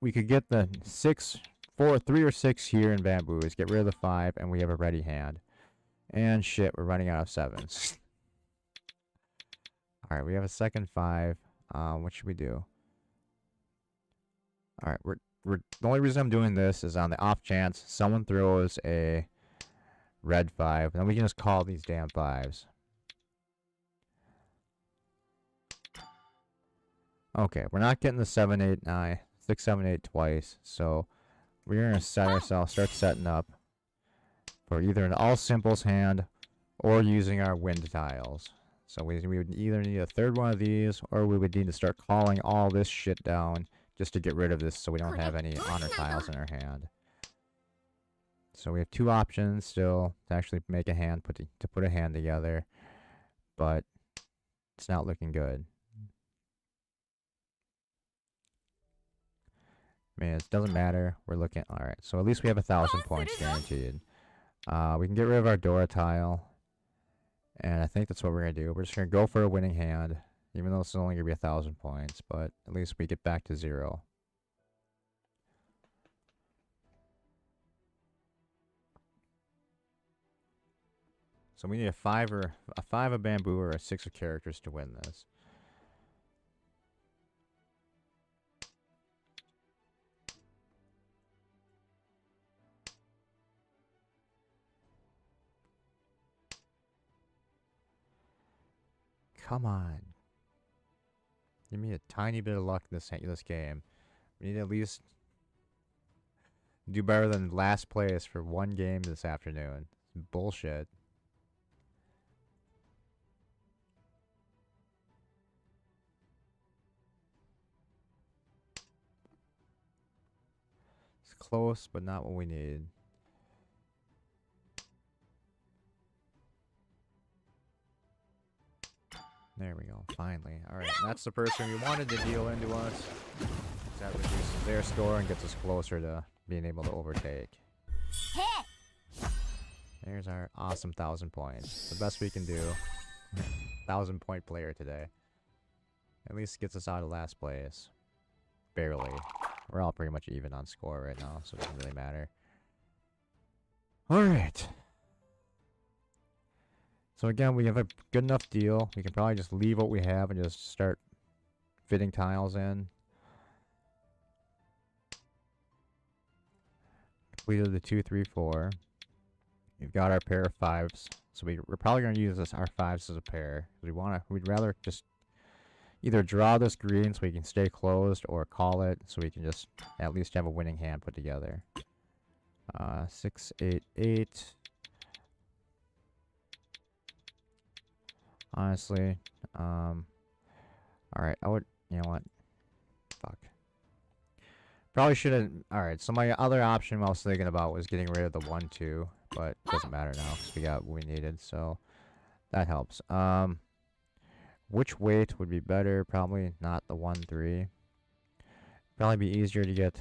Speaker 1: we could get the 6, 4, 3 or 6 here in bamboos. Get rid of the 5, and we have a ready hand. And shit, we're running out of 7s. Alright, we have a second 5. What should we do? Alright, the only reason I'm doing this is on the off chance someone throws a red 5. And then we can just call these damn 5s. Okay, we're not getting the 7, 8, 9, 6, 7, 8 twice. So we're going to set ourselves, start setting up for either an all simples hand or using our wind tiles. So we would either need a third one of these, or we would need to start calling all this shit down just to get rid of this so we don't have any honor tiles in our hand. So we have two options still to actually make a hand, to put a hand together, but it's not looking good. Man, it doesn't matter. We're looking, all right. So at least we have 1,000 points guaranteed. We can get rid of our Dora tile, and I think that's what we're gonna do. We're just gonna go for a winning hand, even though it's only gonna be 1,000 points, but at least we get back to 0. So we need a 5 of bamboo or a 6 of characters to win this. Come on. Give me a tiny bit of luck in this game. We need to at least do better than last place for one game this afternoon. It's bullshit. It's close, but not what we need. There we go, finally. Alright, that's the person we wanted to deal into us. That reduces their score and gets us closer to being able to overtake. There's our awesome 1,000 points. The best we can do. 1,000 point player today. At least gets us out of last place. Barely. We're all pretty much even on score right now, so it doesn't really matter. Alright. So again, we have a good enough deal. We can probably just leave what we have and just start fitting tiles in. Completed the 2, 3, 4. We've got our pair of 5s. So we're probably going to use our 5s as a pair. We'd rather just either draw this green so we can stay closed, or call it so we can just at least have a winning hand put together. 6, 8, 8. Honestly, alright, you know what? Fuck. Probably shouldn't, alright, so my other option I was thinking about was getting rid of the 1, 2, but it doesn't matter now because we got what we needed, so that helps. Which weight would be better? Probably not the 1, 3. Probably be easier to get,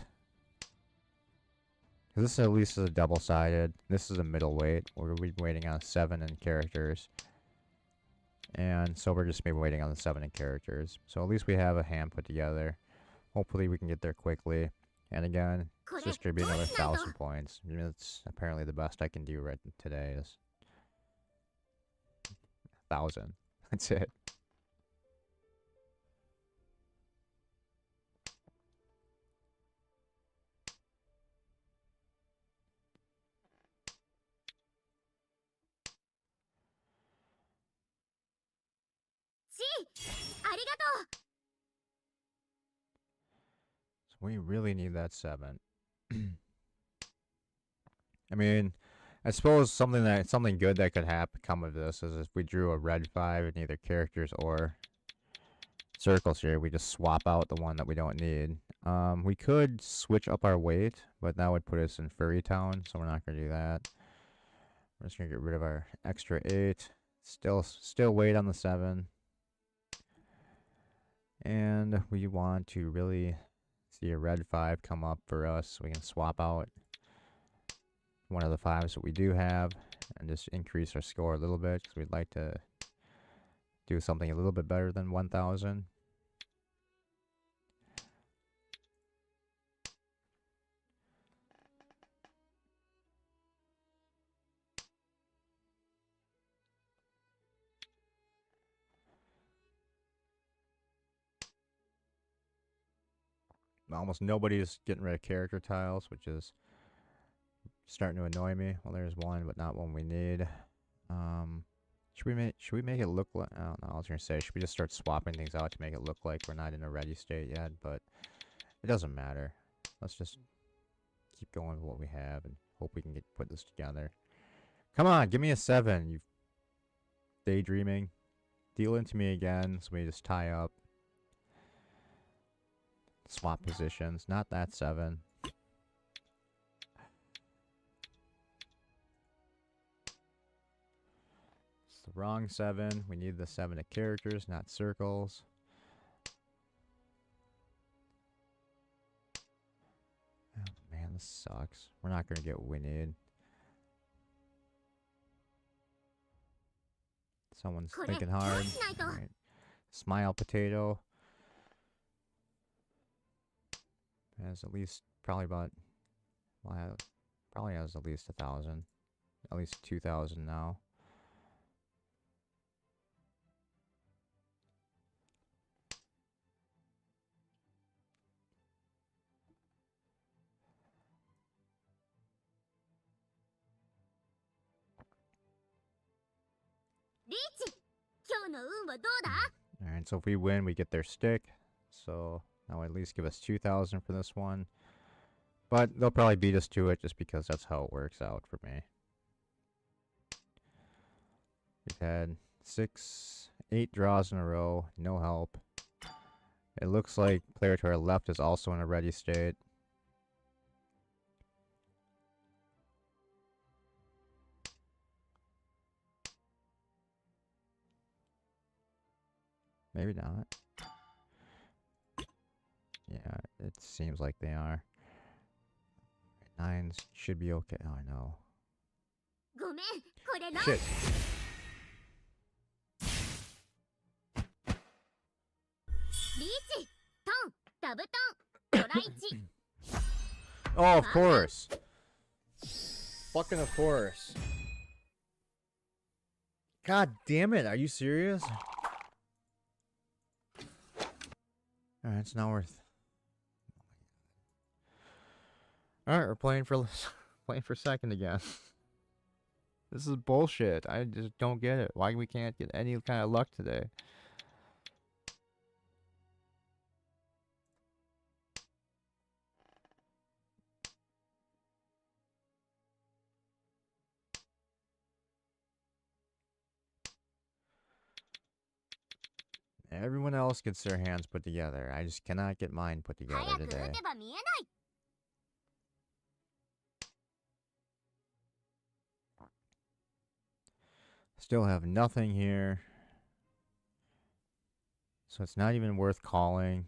Speaker 1: because this at least is a double-sided. This is a middle weight. We're waiting on 7 in characters. And so we're just maybe waiting on the 7 in characters. So at least we have a hand put together. Hopefully we can get there quickly. And again, it's just going to be another 1,000 points. I mean, it's apparently the best I can do right today is 1,000. That's it. So we really need that 7. I mean, I suppose something good that could come of this is if we drew a red 5 in either characters or circles here, we just swap out the one that we don't need. We could switch up our weight, but that would put us in Furry Town, so we're not going to do that. We're just going to get rid of our extra 8. Still wait on the 7. And we want to really see a red 5 come up for us so we can swap out one of the 5s that we do have and just increase our score a little bit, because we'd like to do something a little bit better than 1,000. Almost nobody is getting rid of character tiles, which is starting to annoy me. Well, there's one, but not one we need. Should we make it look like? I don't know. I was gonna say, should we just start swapping things out to make it look like we're not in a ready state yet? But it doesn't matter. Let's just keep going with what we have and hope we can put this together. Come on, give me a 7. You daydreaming. Deal into me again, so we just tie up. Swap positions. Not that 7. It's the wrong 7. We need the 7 of characters, not circles. Oh man, this sucks. We're not gonna get winning. Someone's thinking hard. Right. Smile potato. Has at least probably about, well, probably has at least 1,000, at least 2,000 now.
Speaker 2: Riichi, 今日の運はどうだ?
Speaker 1: Alright, so if we win, we get their stick. So that will at least give us 2,000 for this one. But they'll probably beat us to it just because that's how it works out for me. We've had 8 draws in a row, no help. It looks like player to our left is also in a ready state. Maybe not. Yeah, it seems like they are. 9s should be okay. Oh no.
Speaker 2: ごめん、これの。
Speaker 1: Shit.
Speaker 2: Riichi, トン、ダブトン、ドラ1。
Speaker 1: Oh, of course. Fucking of course. God damn it, are you serious? Alright, it's not worth. Alright, we're playing for second again. This is bullshit. I just don't get it. Why we can't get any kind of luck today? Everyone else gets their hands put together. I just cannot get mine put together
Speaker 2: 早く打
Speaker 1: today.
Speaker 2: てば見えない。
Speaker 1: Still have nothing here. So it's not even worth calling.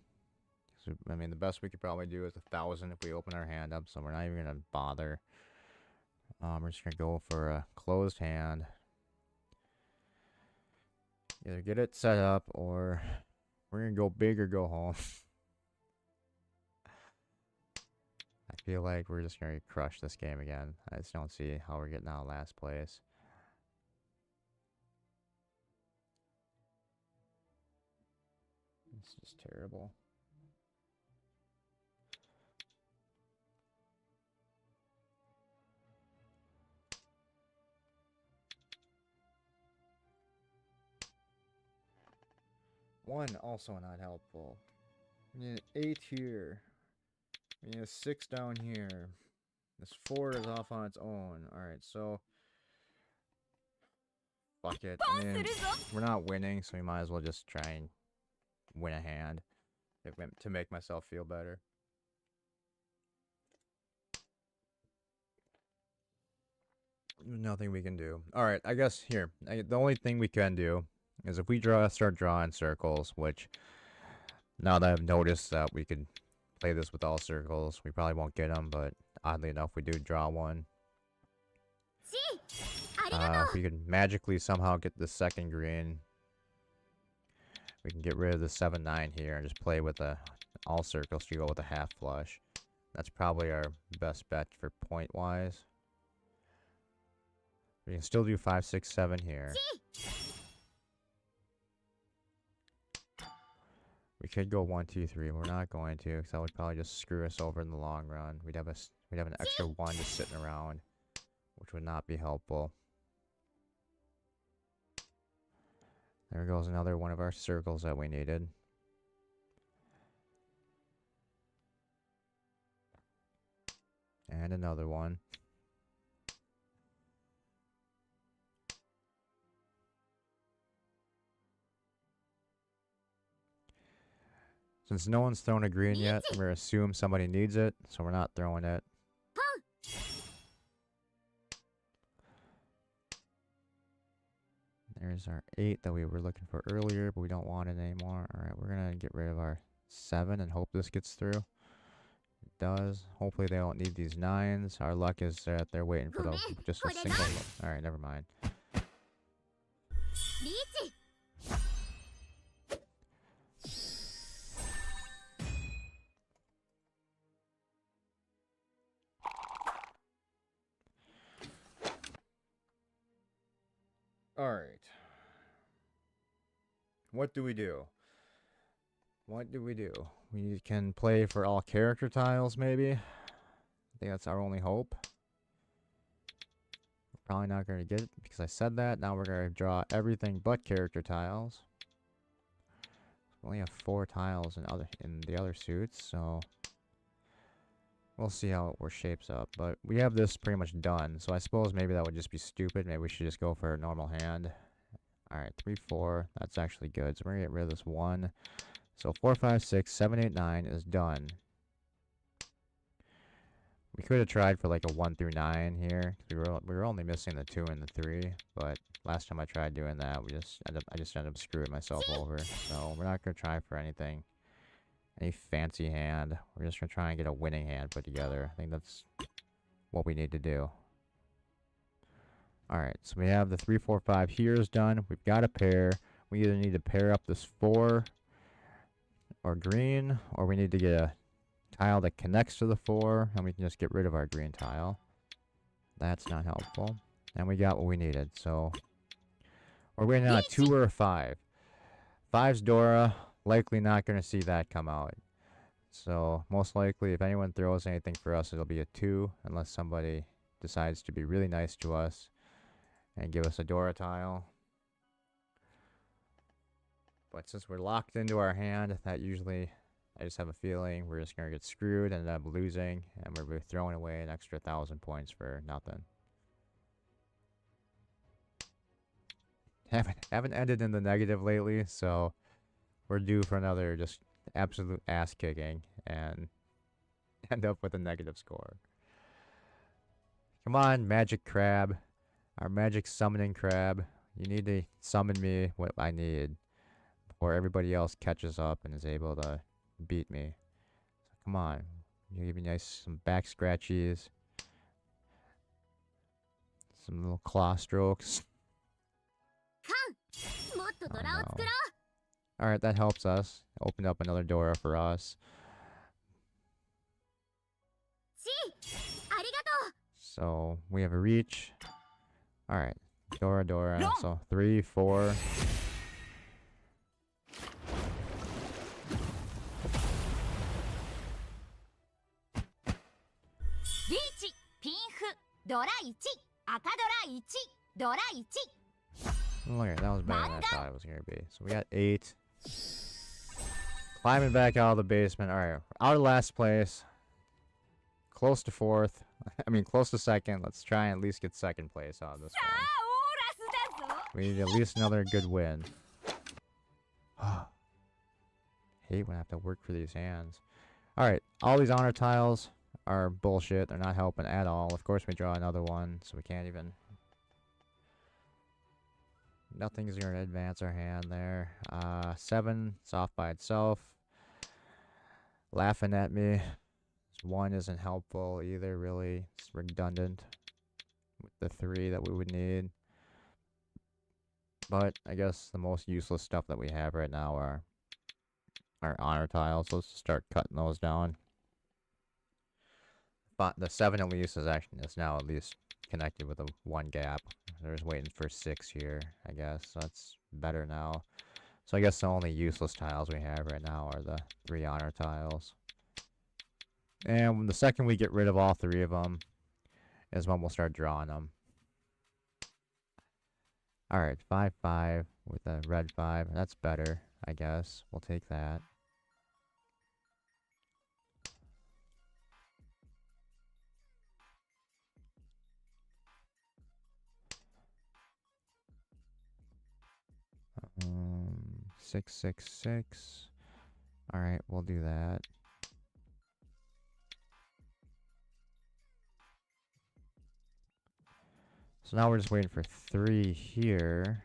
Speaker 1: So, I mean, the best we could probably do is 1,000 if we open our hand up. So we're not even going to bother. We're just going to go for a closed hand. Either get it set up or we're going to go big or go home. I feel like we're just going to crush this game again. I just don't see how we're getting out of last place. It's just terrible. One, also not helpful. We need an 8 here. We need a 6 down here. This 4 is off on its own. Alright, so... fuck it. I mean, we're not winning, so we might as well just try and win a hand to make myself feel better. There's nothing we can do. Alright, I guess here. The only thing we can do is if we start drawing circles, which now that I've noticed that we could play this with all circles, we probably won't get them, but oddly enough, we do draw one. If we could magically somehow get the second green, we can get rid of the 7-9 here and just play with all circles to go with a half flush. That's probably our best bet for point-wise. We can still do 5, 6, 7 here. We could go 1, 2, 3. We're not going to, because that would probably just screw us over in the long run. We'd we'd have an extra 1 just sitting around, which would not be helpful. There goes another one of our circles that we needed. And another one. Since no one's thrown a green yet, we're going to assume somebody needs it, so we're not throwing it. There's our 8 that we were looking for earlier, but we don't want it anymore. Alright, we're going to get rid of our 7 and hope this gets through. It does. Hopefully they don't need these 9s. Our luck is that they're waiting for just a single... Alright, never mind.
Speaker 2: Riichi.
Speaker 1: Alright. What do we do? What do we do? We can play for all character tiles, maybe? I think that's our only hope. We're probably not going to get it because I said that. Now we're going to draw everything but character tiles. We only have 4 tiles in the other suits, so... We'll see how it shapes up, but we have this pretty much done, so I suppose maybe that would just be stupid. Maybe we should just go for a normal hand. Alright, 3, 4, that's actually good. So we're going to get rid of this 1. So 4, 5, 6, 7, 8, 9 is done. We could have tried for like a 1 through 9 here. We were only missing the 2 and the 3, but last time I tried doing that, I just ended up screwing myself over. So we're not going to try for anything. Any fancy hand. We're just going to try and get a winning hand put together. I think that's what we need to do. Alright, so we have the 3, 4, 5 here is done. We've got a pair. We either need to pair up this 4 or green, or we need to get a tile that connects to the 4, and we can just get rid of our green tile. That's not helpful. And we got what we needed, so... We're waiting on a 2 or a 5. 5's Dora. Likely not going to see that come out. So, most likely, if anyone throws anything for us, it'll be a 2, unless somebody decides to be really nice to us and give us a Dora tile. But since we're locked into our hand, that usually, I just have a feeling we're just going to get screwed and end up losing, and we're throwing away an extra 1,000 points for nothing. Haven't ended in the negative lately, so... We're due for another just absolute ass kicking and end up with a negative score. Come on, magic crab. Our magic summoning crab. You need to summon me what I need before everybody else catches up and is able to beat me. So come on. You give me some back scratchies. Some little claw strokes. Oh, no. Alright, that helps us. Opened up another Dora for us. So, we have a reach. Alright. Dora. So, 3, 4.
Speaker 2: Riichi, Pinfu, Dora 1, Aka Dora 1, Dora 1.
Speaker 1: Look at that was better than I thought it was going to be. So, we got 8. Climbing back out of the basement. Alright, out of last place. Close to 4th. I mean, close to 2nd. Let's try and at least get 2nd place out of this one. We need at least another good win. Hate when I have to work for these hands. Alright, all these honor tiles are bullshit. They're not helping at all. Of course, we draw another one, so we can't even... Nothing's going to advance our hand there. 7, it's off by itself. Laughing at me. 1 isn't helpful either, really. It's redundant with the 3 that we would need. But I guess the most useless stuff that we have right now are our honor tiles. So let's just start cutting those down. But the 7 at least is now at least connected with a 1 gap. There's waiting for 6 here, I guess. So that's better now. So I guess the only useless tiles we have right now are the 3 honor tiles. And the second we get rid of all 3 of them is when we'll start drawing them. Alright, 5-5 with a red 5. That's better, I guess. We'll take that. Um, 6-6-6. Alright, we'll do that. So now we're just waiting for 3 here.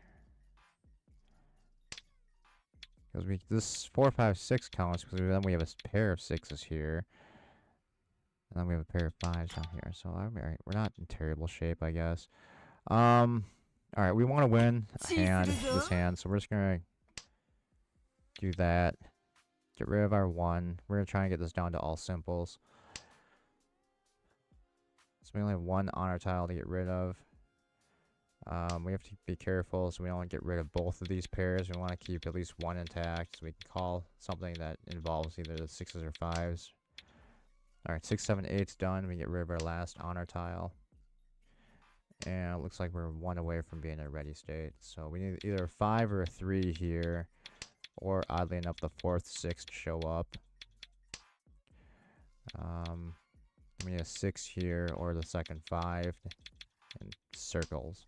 Speaker 1: Because this 4, 5, 6 counts, because then we have a pair of 6s here. And then we have a pair of 5s down here. So alright, we're not in terrible shape, I guess. Alright, we want to win this hand, so we're just gonna do that. Get rid of our 1. We're gonna try and get this down to all simples. So we only have 1 honor tile to get rid of. We have to be careful so we don't get rid of both of these pairs. We want to keep at least 1 intact so we can call something that involves either the 6s or 5s. Alright, 6, 7, 8's done. We get rid of our last honor tile. And it looks like we're 1 away from being in a ready state. So we need either a 5 or a 3 here. Or, oddly enough, the 4th, 6th to show up. We need a 6 here or the second 5 in circles.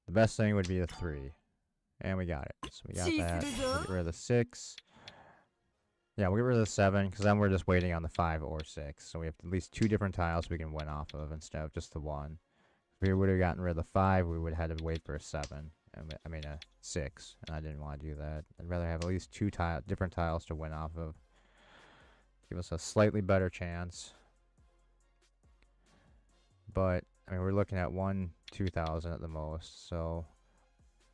Speaker 1: The best thing would be a 3. And we got it. So we got that. We'll get rid of the 6. Yeah, we'll get rid of the 7, because then we're just waiting on the 5 or 6. So we have at least 2 different tiles we can win off of instead of just the 1. If we would have gotten rid of the 5, we would have had to wait for a 7. I mean a 6. And I didn't want to do that. I'd rather have at least 2 different tiles to win off of. Give us a slightly better chance. But, I mean, we're looking at 1/2000 at the most. So,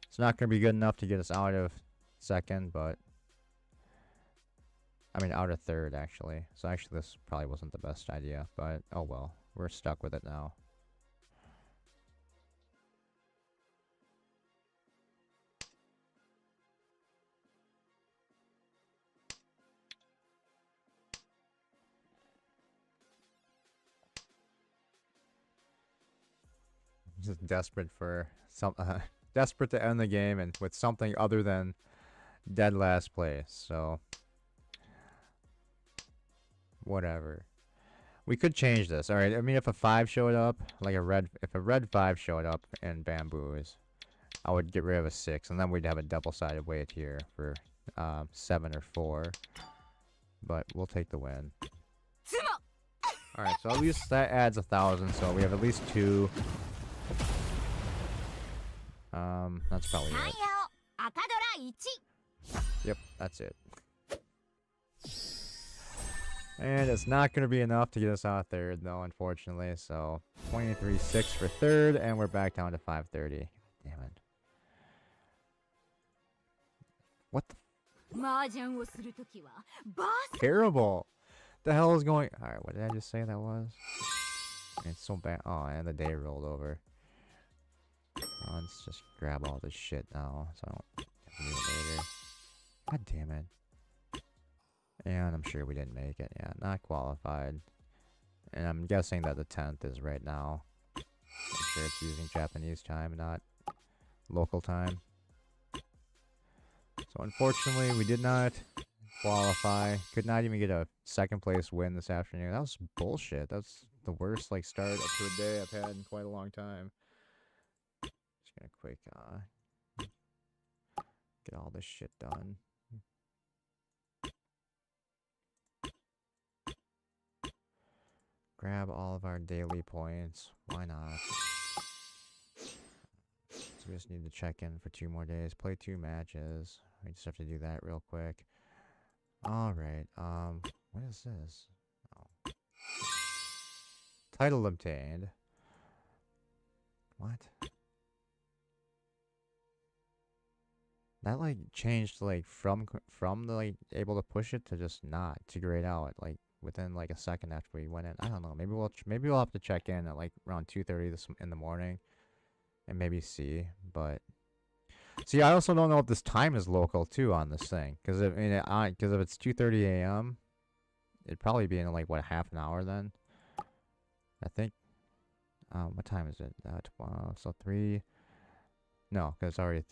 Speaker 1: it's not going to be good enough to get us out of 2nd, but... I mean, out of 3rd, actually. So, actually, this probably wasn't the best idea. But, oh well. We're stuck with it now. Just desperate for desperate to end the game and with something other than dead last place. So whatever. We could change this. All right. I mean, if a 5 showed up, like if a red 5 showed up in bamboos, I would get rid of a 6, and then we'd have a double-sided weight here for 7 or 4. But we'll take the win. All right. So at least that adds 1,000. So we have at least 2. That's probably it. Yep, that's it. And it's not going to be enough to get us out of 3rd, though, unfortunately. So, 23-6 for 3rd, and we're back down to 530. Damn it. What the? Terrible. The hell is going... Alright, what did I just say that was? It's so bad. Oh, and the day rolled over. Let's just grab all this shit now, so I don't have to do it later. God damn it. And I'm sure we didn't make it. Yeah, not qualified. And I'm guessing that the 10th is right now. I'm sure it's using Japanese time, not local time. So unfortunately, we did not qualify. Could not even get a 2nd place win this afternoon. That was bullshit. That's the worst start up to a day I've had in quite a long time. Just gonna quick get all this shit done. Grab all of our daily points. Why not? So we just need to check in for 2 more days. Play 2 matches. We just have to do that real quick. Alright, what is this? Oh. Title obtained. What? That changed from the able to push it to just not to grayed out within a second after we went in. I don't know. Maybe we'll have to check in at around 2:30 in the morning and maybe see. But See, I also don't know if this time is local too on this thing, because if it's 2:30 a.m., it'd probably be in like what, half an hour then. I think. What time is it? 12. So 3. No, because it's already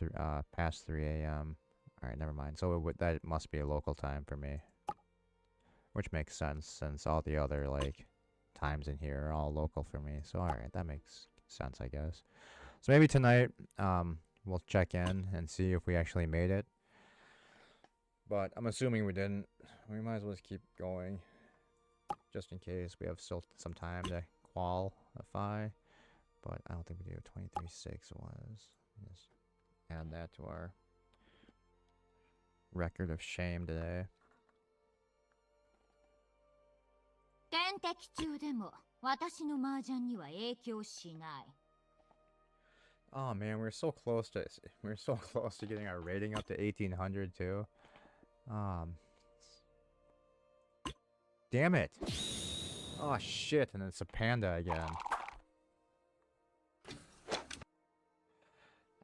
Speaker 1: past 3 a.m. All right, never mind. So that must be a local time for me, which makes sense since all the other like times in here are all local for me. So all right, that makes sense, I guess. So maybe tonight, we'll check in and see if we actually made it. But I'm assuming we didn't. We might as well just keep going, just in case we have still some time to qualify. But I don't think we do. 23.6 was. Just add that to our record of shame today.
Speaker 2: 天敵中でも私の麻雀には影響しない。
Speaker 1: Oh man, we're so close to getting our rating up to 1800 too. Damn it. Oh shit, and it's a panda again.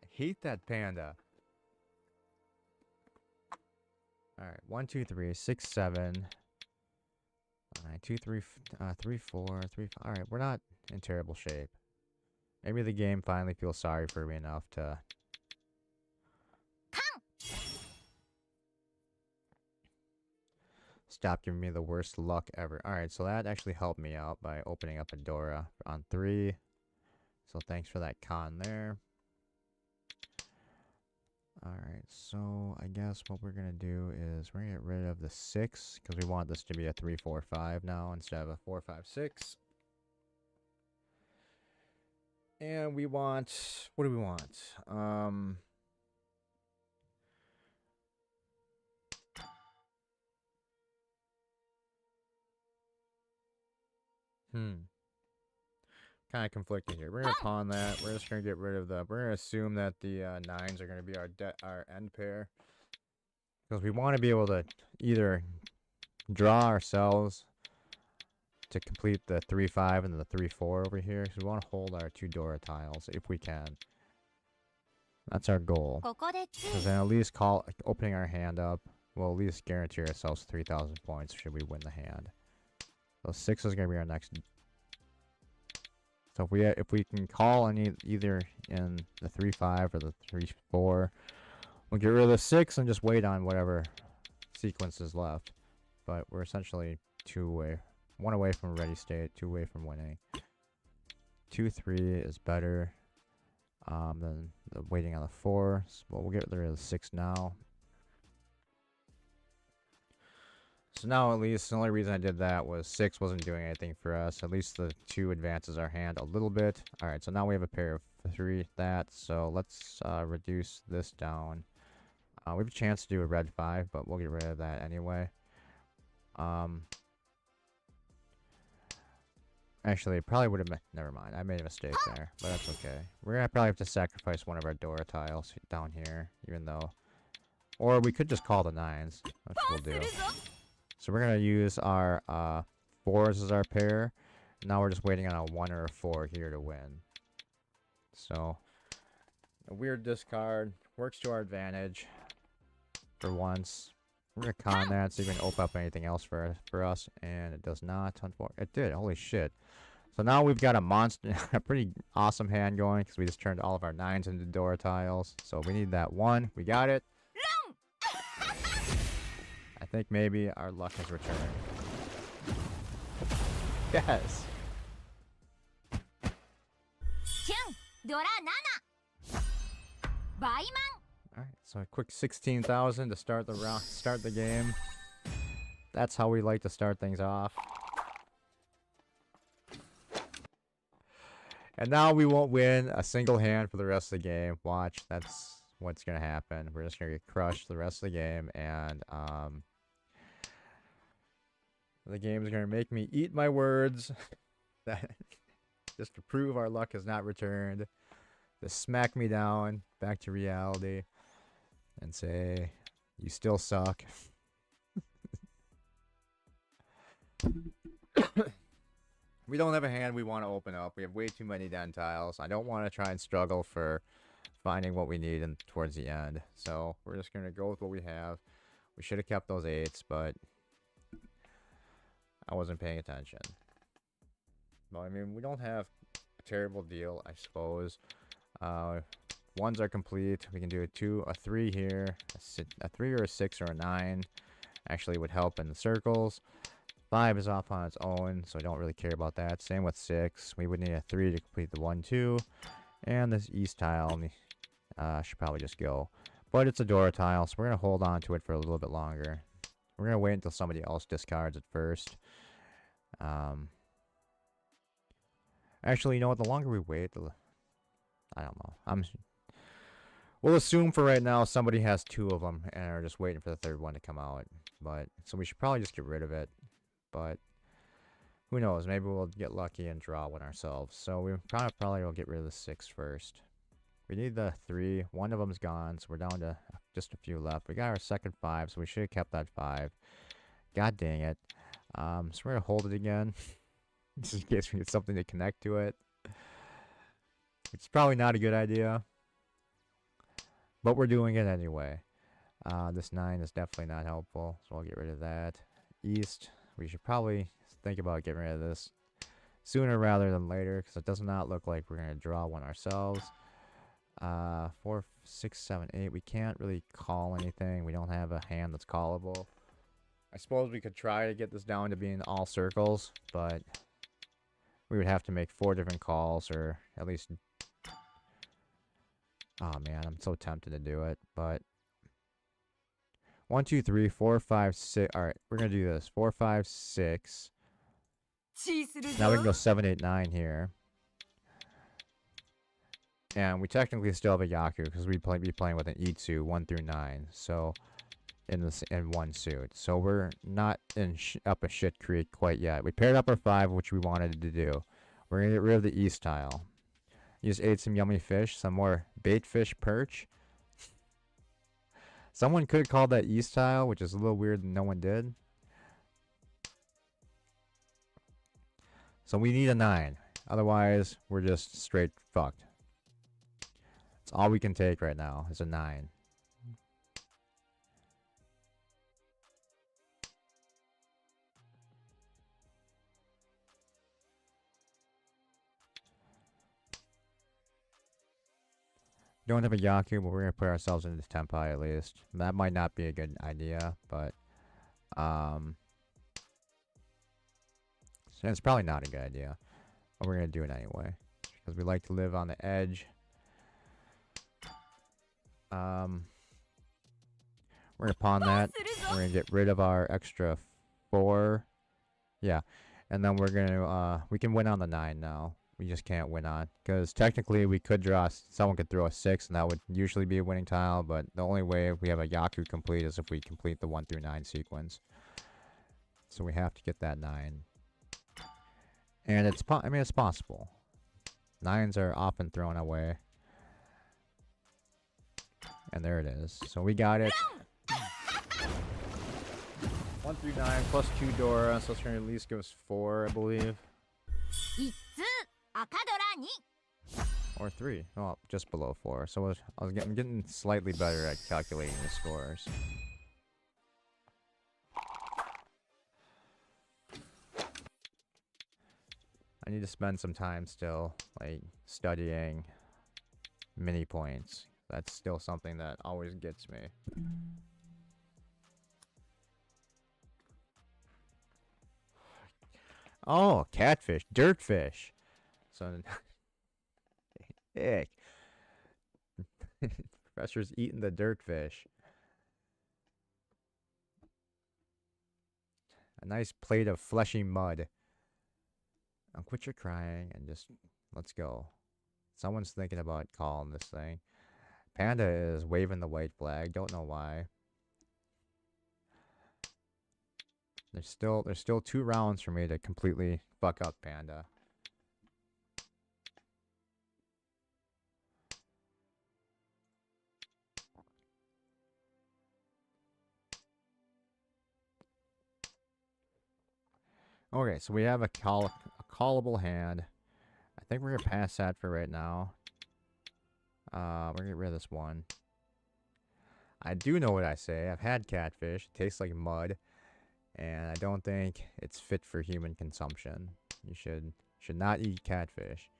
Speaker 1: I hate that panda. Alright, 1, 2, 3, 6, 7. Alright, 2, 3, 3, 4, 3, 5. Alright, we're not in terrible shape. Maybe the game finally feels sorry for me enough to... stop giving me the worst luck ever. Alright, so that actually helped me out by opening up a Dora on 3. So thanks for that con there. Alright, so I guess what we're going to do is we're going to get rid of the 6, because we want this to be a 3, 4, 5 now instead of a 4, 5, 6. And we want... what do we want? Kind of conflicting here. We're going to pawn that. We're just going to get rid of the... we're going to assume that the 9s are going to be our end pair. Because we want to be able to either draw ourselves to complete the 3-5 and the 3-4 over here. Because we want to hold our 2 Dora tiles if we can. That's our goal. Because then at least opening our hand up, we'll at least guarantee ourselves 3,000 points should we win the hand. So 6 is going to be our next. So if we can call either in the 3-5 or the 3-4, we'll get rid of the 6 and just wait on whatever sequence is left. But we're essentially 1 away from ready state, 2 away from winning. 2-3 is better than waiting on the 4. So we'll get rid of the 6 now. So now at least the only reason I did that was 6 wasn't doing anything for us. At least the 2 advances our hand a little bit. Alright, so now we have a pair of 3 that. So let's reduce this down. We have a chance to do a red 5, but we'll get rid of that anyway. Actually, it probably would have... never mind, I made a mistake there, but that's okay. We're going to probably have to sacrifice one of our Dora tiles down here, even though... or we could just call the 9s, which we'll do. So we're going to use our 4s as our pair. Now we're just waiting on a 1 or a 4 here to win. So, a weird discard. Works to our advantage. For once. We're going to con that, see if we can open up anything else for us. And it does not. It did. Holy shit. So now we've got a monster, a pretty awesome hand going. Because we just turned all of our 9s into Dora tiles. So we need that 1. We got it. I think maybe our luck has returned. Yes. Alright, so a quick 16,000 to start the game. That's how we like to start things off. And now we won't win a single hand for the rest of the game. Watch, that's what's gonna happen. We're just gonna get crushed the rest of the game, and the game is gonna make me eat my words. That just to prove our luck has not returned. To smack me down back to reality and say, you still suck. We don't have a hand we want to open up. We have way too many den tiles. I don't want to try and struggle for finding what we need and towards the end. So we're just gonna go with what we have. We should have kept those 8s, but I wasn't paying attention. Well, I mean, we don't have a terrible deal, I suppose. 1s are complete. We can do a 2, a 3 here. A 3 or a 6 or a 9 actually would help in the circles. 5 is off on its own, so I don't really care about that. Same with 6. We would need a 3 to complete the 1, 2. And this east tile should probably just go. But it's a Dora tile, so we're going to hold on to it for a little bit longer. We're going to wait until somebody else discards it first. Actually, you know what? The longer we wait, I don't know. We'll assume for right now somebody has 2 of them and are just waiting for the 3rd one to come out. So we should probably just get rid of it. But who knows? Maybe we'll get lucky and draw one ourselves. So we probably will get rid of the 6 first. We need the 3. 1 of them's gone, so we're down to just a few left. We got our second 5, so we should have kept that 5. God dang it. So we're going to hold it again. Just in case we get something to connect to it. It's probably not a good idea. But we're doing it anyway. This 9 is definitely not helpful, so I'll get rid of that. East, we should probably think about getting rid of this sooner rather than later, because it does not look like we're going to draw one ourselves. 4, 6, 7, 8. We can't really call anything. We don't have a hand that's callable. I suppose we could try to get this down to being all circles, but we would have to make 4 different calls, or at least... Oh man, I'm so tempted to do it, but... 1, 2, 3, 4, 5, 6... Alright, we're gonna do this. 4, 5, 6. Now we can go 7, 8, 9 here. And we technically still have a Yaku, because we'd be playing with an Itsu 1 through 9. So, in 1 suit. So we're not up a shit creek quite yet. We paired up our 5, which we wanted to do. We're gonna get rid of the east tile. You just ate some yummy fish, some more bait fish perch. Someone could have called that east tile, which is a little weird and no one did. So we need a 9. Otherwise, we're just straight fucked. That's all we can take right now is a 9. Don't have a Yaku, but we're going to put ourselves into Tenpai at least. That might not be a good idea, but... So it's probably not a good idea. But we're going to do it anyway. Because we like to live on the edge. We're going to pawn that. We're going to get rid of our extra 4. Yeah. And then we're going to... we can win on the 9 now. We just can't win on. Because technically we could draw... Someone could throw a 6 and that would usually be a winning tile. But the only way we have a Yaku complete is if we complete the 1 through 9 sequence. So we have to get that 9. And it's... I mean, it's possible. 9s are often thrown away. And there it is. So we got it. 1 through 9 plus 2 Dora. So it's going to at least give us 4, I believe. Or 3. Well, just below 4. So I'm getting slightly better at calculating the scores. I need to spend some time still, like, studying mini points. That's still something that always gets me. Oh, catfish, dirtfish. So, heck. Professor's eating the dirtfish. A nice plate of fleshy mud. Now quit your crying and just let's go. Someone's thinking about calling this thing. Panda is waving the white flag. Don't know why. There's still 2 rounds for me to completely fuck up Panda. Okay, so we have a callable hand. I think we're gonna pass that for right now. We're gonna get rid of this one. I do know what I say. I've had catfish. It tastes like mud. And I don't think it's fit for human consumption. You should not eat catfish.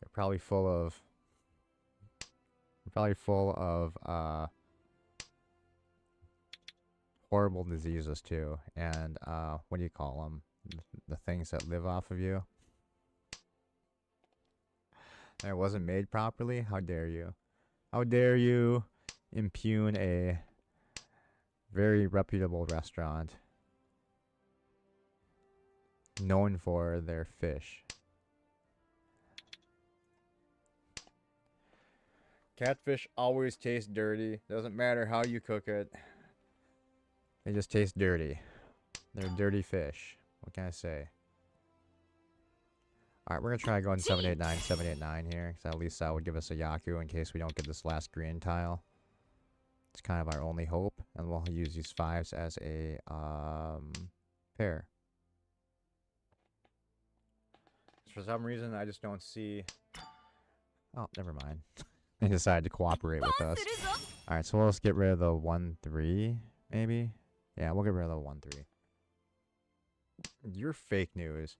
Speaker 1: They're probably full of horrible diseases too. And what do you call them? The things that live off of you. And it wasn't made properly. How dare you? How dare you impugn a very reputable restaurant known for their fish? Catfish always taste dirty. Doesn't matter how you cook it. They just taste dirty. They're dirty fish. What can I say? Alright, we're going to try going 789, 789 here. Because at least that would give us a Yaku in case we don't get this last green tile. It's kind of our only hope. And we'll use these 5s as a pair. For some reason, I just don't see... Oh, never mind. They decided to cooperate with us. Alright, so let's get rid of the 1-3, maybe? Yeah, we'll get rid of the 1-3. You're fake news.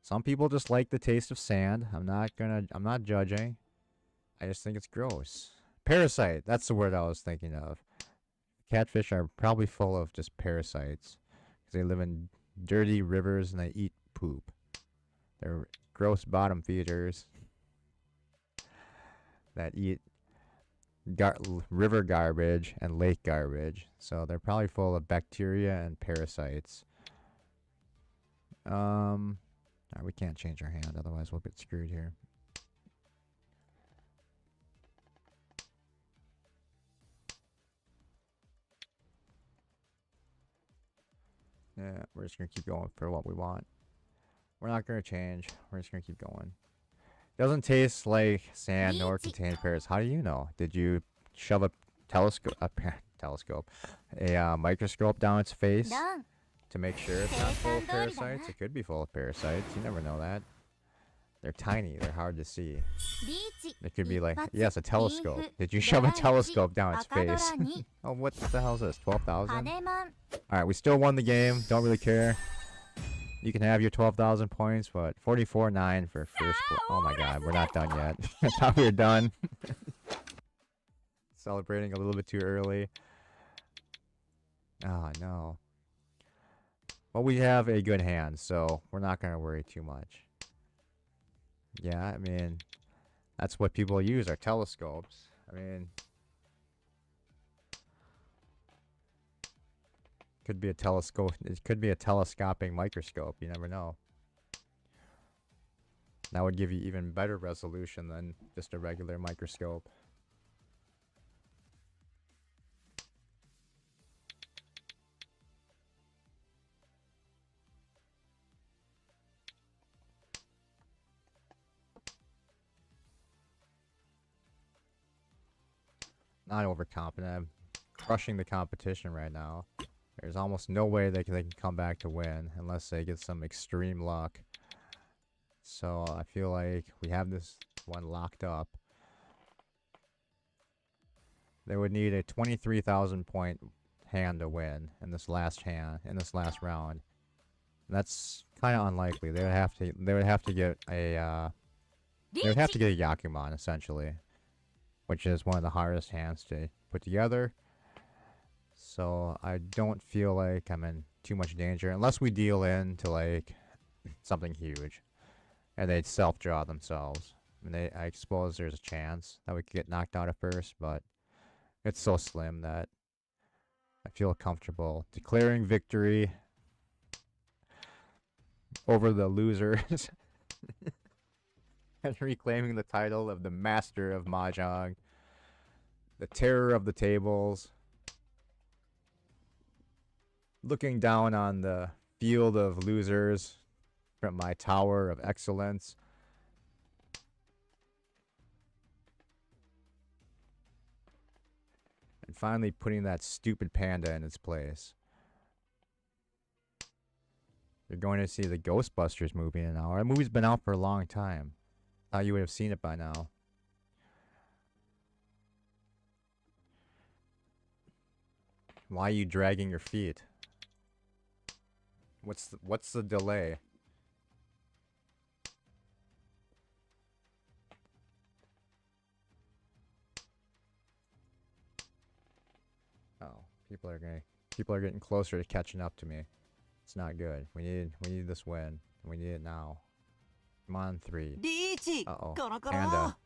Speaker 1: Some people just like the taste of sand. I'm not judging. I just think it's gross. Parasite, that's the word I was thinking of. Catfish are probably full of just parasites. Because they live in dirty rivers and they eat poop. They're gross bottom feeders that eat river garbage and lake garbage. So they're probably full of bacteria and parasites. We can't change our hand, otherwise we'll get screwed here. Yeah, we're just gonna keep going for what we want. We're not gonna change. We're just gonna keep going. Doesn't taste like sand nor contain parasites. How do you know? Did you shove a microscope down its face to make sure it's not full of parasites? It could be full of parasites. You never know that. They're tiny. They're hard to see. It could be like, yes, a telescope. Did you shove a telescope down its face? Oh, what the hell is this? 12,000? Alright, we still won the game. Don't really care. You can have your 12,000 points, but 44.9 for first. Oh my god, we're not done yet. I thought we were done. Celebrating a little bit too early. Oh, no. Well, we have a good hand, so we're not going to worry too much. Yeah, I mean, that's what people use, are telescopes. I mean, could be a telescope. It could be a telescopic microscope. You never know. That would give you even better resolution than just a regular microscope. Not overconfident. I'm crushing the competition right now. There's almost no way they can come back to win unless they get some extreme luck. So I feel like we have this one locked up. They would need a 23,000 point hand to win in this last round. And that's kind of unlikely. They would have to get a Yakuman essentially, which is one of the hardest hands to put together. So I don't feel like I'm in too much danger unless we deal into like something huge and they'd self-draw themselves. I mean, I suppose there's a chance that we could get knocked out at first, but it's so slim that I feel comfortable declaring victory over the losers and reclaiming the title of the master of Mahjong, the terror of the tables. Looking down on the field of losers from my tower of excellence. And finally putting that stupid panda in its place. You're going to see the Ghostbusters movie in an hour. That movie's been out for a long time. Thought you would have seen it by now. Why are you dragging your feet? What's the delay? Oh, people are getting closer to catching up to me. It's not good. We need this win. We need it now. Come on, 3.
Speaker 3: Riichi!
Speaker 1: Uh-oh.
Speaker 3: コロコロ
Speaker 1: Panda.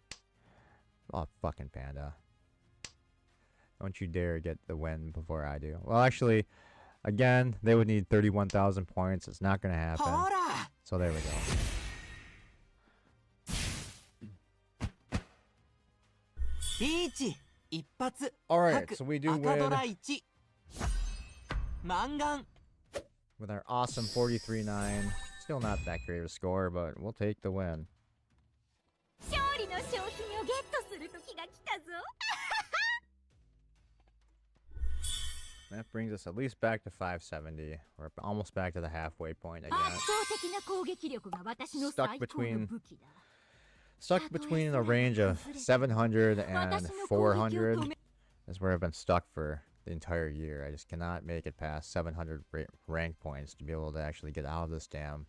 Speaker 1: Oh, fucking Panda. Don't you dare get the win before I do. Well, actually, again, they would need 31,000 points. It's not going to happen.
Speaker 3: ほら
Speaker 1: So there we go.
Speaker 3: Riichi! 一発
Speaker 1: Alright,
Speaker 3: 白
Speaker 1: so we do
Speaker 3: 赤ドラ
Speaker 1: win
Speaker 3: 1満願
Speaker 1: with our awesome 43-9. Still not that great of a score, but we'll take the win.
Speaker 2: 勝利の商品をゲットする時が来たぞ
Speaker 1: That brings us at least back to 570. We're almost back to the halfway point again.
Speaker 2: 圧倒的な攻撃力が私の
Speaker 1: Stuck
Speaker 2: 最高の武器だ
Speaker 1: Stuck between a range of 700 and 400 is where I've been stuck for the entire year. I just cannot make it past 700 rank points to be able to actually get out of this dam,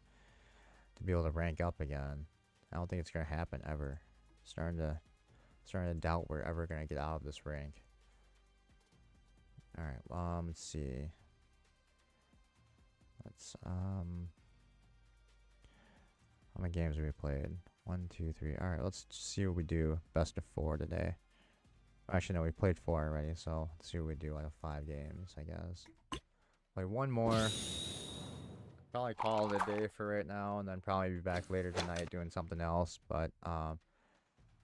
Speaker 1: to be able to rank up again. I don't think it's gonna happen ever. Starting to doubt we're ever gonna get out of this rank. All right, let's see. How many games have we played? 1, 2, 3. All right, let's see what we do. Best of 4 today. Actually, no, we played 4 already, so let's see what we do out of 5 games, I guess. Play one more. Probably call it a day for right now, and then probably be back later tonight doing something else. But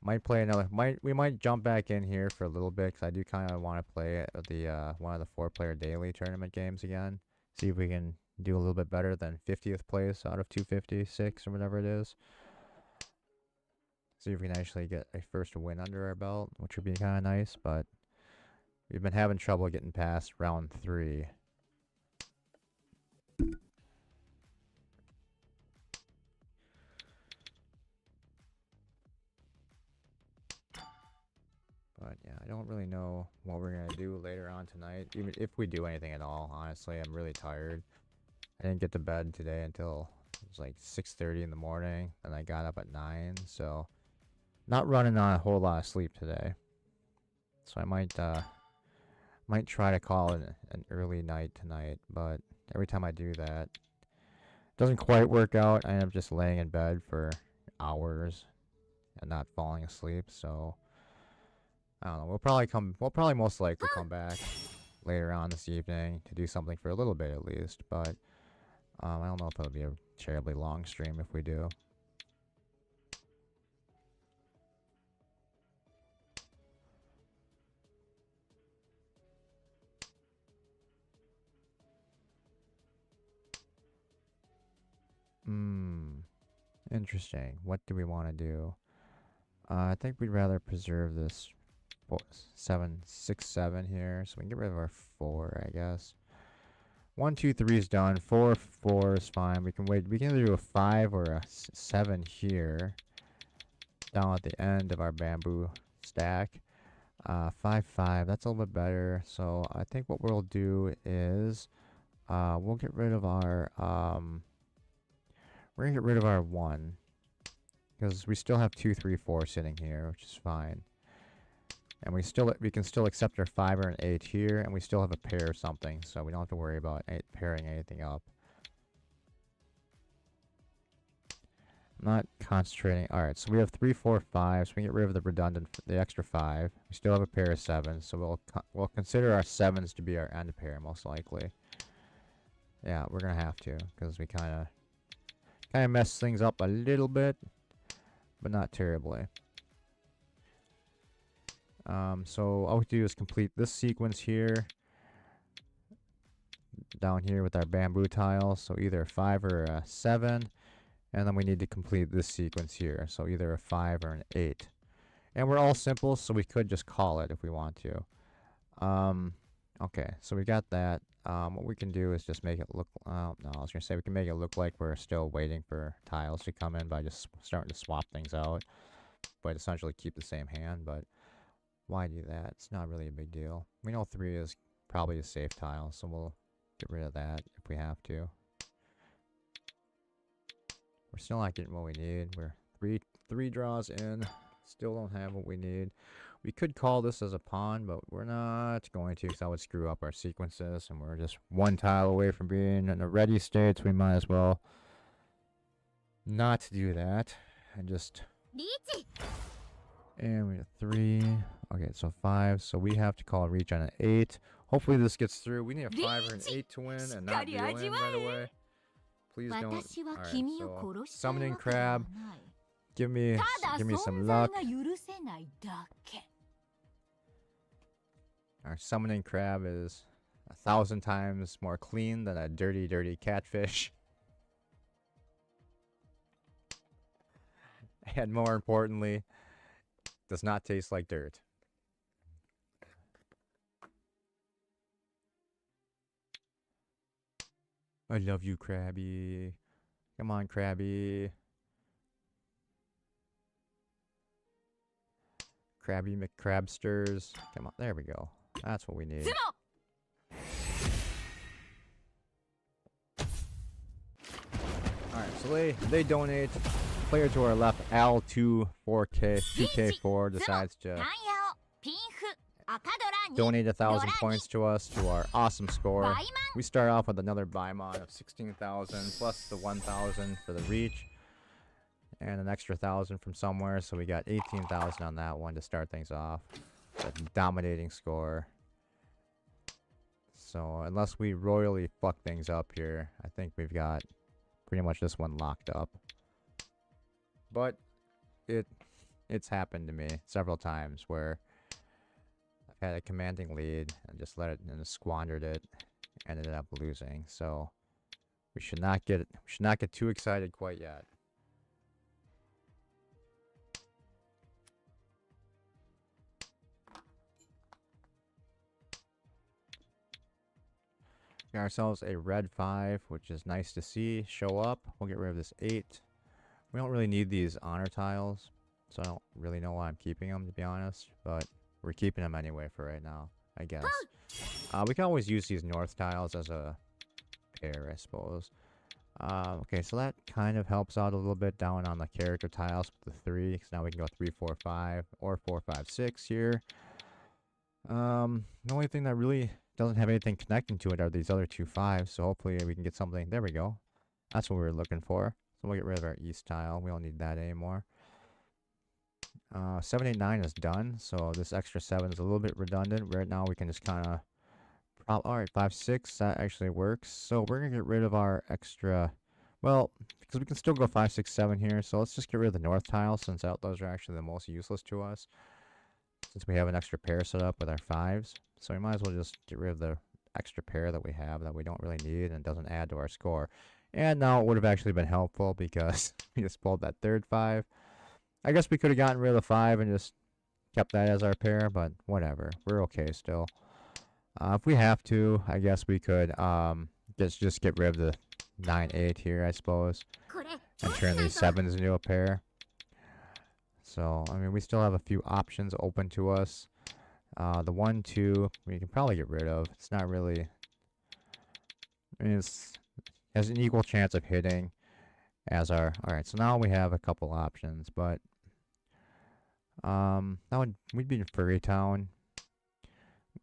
Speaker 1: might play another. We might jump back in here for a little bit, because I do kind of want to play the one of the 4-player daily tournament games again. See if we can do a little bit better than 50th place out of 256 or whatever it is. See if we can actually get a first win under our belt, which would be kind of nice, but we've been having trouble getting past round 3. But yeah, I don't really know what we're going to do later on tonight, even if we do anything at all. Honestly, I'm really tired. I didn't get to bed today until it was like 6:30 in the morning, and I got up at 9, so not running on a whole lot of sleep today. So I might try to call it an early night tonight, but every time I do that, it doesn't quite work out. I end up just laying in bed for hours and not falling asleep, so I don't know. We'll probably most likely come back later on this evening to do something for a little bit at least, but I don't know if it'll be a terribly long stream if we do. Interesting. What do we want to do? I think we'd rather preserve this 6, 7 here, so we can get rid of our 4, I guess. 1, 2, 3 is done. 4 is fine. We can wait. We can either do a 5 or a 7 here, down at the end of our bamboo stack. 5, 5. That's a little bit better. So I think what we'll do is we'll get rid of our we're gonna get rid of our 1 because we still have 2, 3, 4 sitting here, which is fine. And we can still accept our 5 or an 8 here, and we still have a pair or something, so we don't have to worry about pairing anything up. I'm not concentrating. All right, so we have 3, 4, 5. So we get rid of the extra 5. We still have a pair of 7s, so we'll consider our 7s to be our end pair most likely. Yeah, we're gonna have to because we kind of mess things up a little bit, but not terribly. So all we do is complete this sequence here, down here with our bamboo tiles. So either a 5 or a 7, and then we need to complete this sequence here. So either a 5 or an 8. And we're all simple, so we could just call it if we want to. Okay, so we got that. what we can do is just make it look, no, I was going to say we can make it look like we're still waiting for tiles to come in by just starting to swap things out, but essentially keep the same hand. But why do that? It's not really a big deal. We know 3 is probably a safe tile, so we'll get rid of that if we have to. We're still not getting what we need. We're three draws in, still don't have what we need. We could call this as a pawn, but we're not going to because that would screw up our sequences, and we're just 1 tile away from being in a ready state, so we might as well not do that and just...
Speaker 2: Riichi!
Speaker 1: And we have 3. Okay, so 5. So we have to call Riichi on an 8. Hopefully this gets through. We need a 5 or an 8 to win and not deal in right away. Please don't. Alright, so summoning crab. Give me some luck. Our summoning crab is 1,000 times more clean than a dirty, dirty catfish. And more importantly, does not taste like dirt. I love you, Krabby. Come on, Krabby. Krabby McCrabsters. Come on, there we go. That's what we need. Alright, so they donate. Player to our left, Al24K2K4 decides to donate 1,000 points to us to our awesome score. We start off with another Baimon of 16,000 plus the 1,000 for the reach and an extra 1,000 from somewhere, so we got 18,000 on that one to start things off. A dominating score. So unless we royally fuck things up here, I think we've got pretty much this one locked up. But it's happened to me several times where I've had a commanding lead and just let it and squandered it and ended up losing. So we should not get too excited quite yet. Got ourselves a red 5, which is nice to see show up. We'll get rid of this 8. We don't really need these honor tiles, so I don't really know why I'm keeping them, to be honest. But we're keeping them anyway for right now, I guess. We can always use these north tiles as a pair, I suppose. Okay, so that kind of helps out a little bit down on the character tiles with the 3, because now we can go 3, 4, 5, or 4, 5, 6 here. The only thing that really doesn't have anything connecting to it are these other 2 5s, so hopefully we can get something. There we go. That's what we were looking for. So we'll get rid of our east tile. We don't need that anymore. 7, 8, 9 is done, so this extra 7 is a little bit redundant. Right now we can just kind of... Alright, 5, 6, that actually works. So we're going to get rid of our extra... Well, because we can still go 5, 6, 7 here, so let's just get rid of the north tile since those are actually the most useless to us. Since we have an extra pair set up with our 5s. So we might as well just get rid of the extra pair that we have that we don't really need and doesn't add to our score. And now it would have actually been helpful because we just pulled that third 5. I guess we could have gotten rid of the 5 and just kept that as our pair, but whatever. We're okay still. If we have to, I guess we could just get rid of the 9, 8 here, I suppose. And turn these 7s into a pair. So, I mean, we still have a few options open to us. The 1, 2, we can probably get rid of. It's not really... I mean, it has an equal chance of hitting as our... Alright, so now we have a couple options, but... we'd be in Furry Town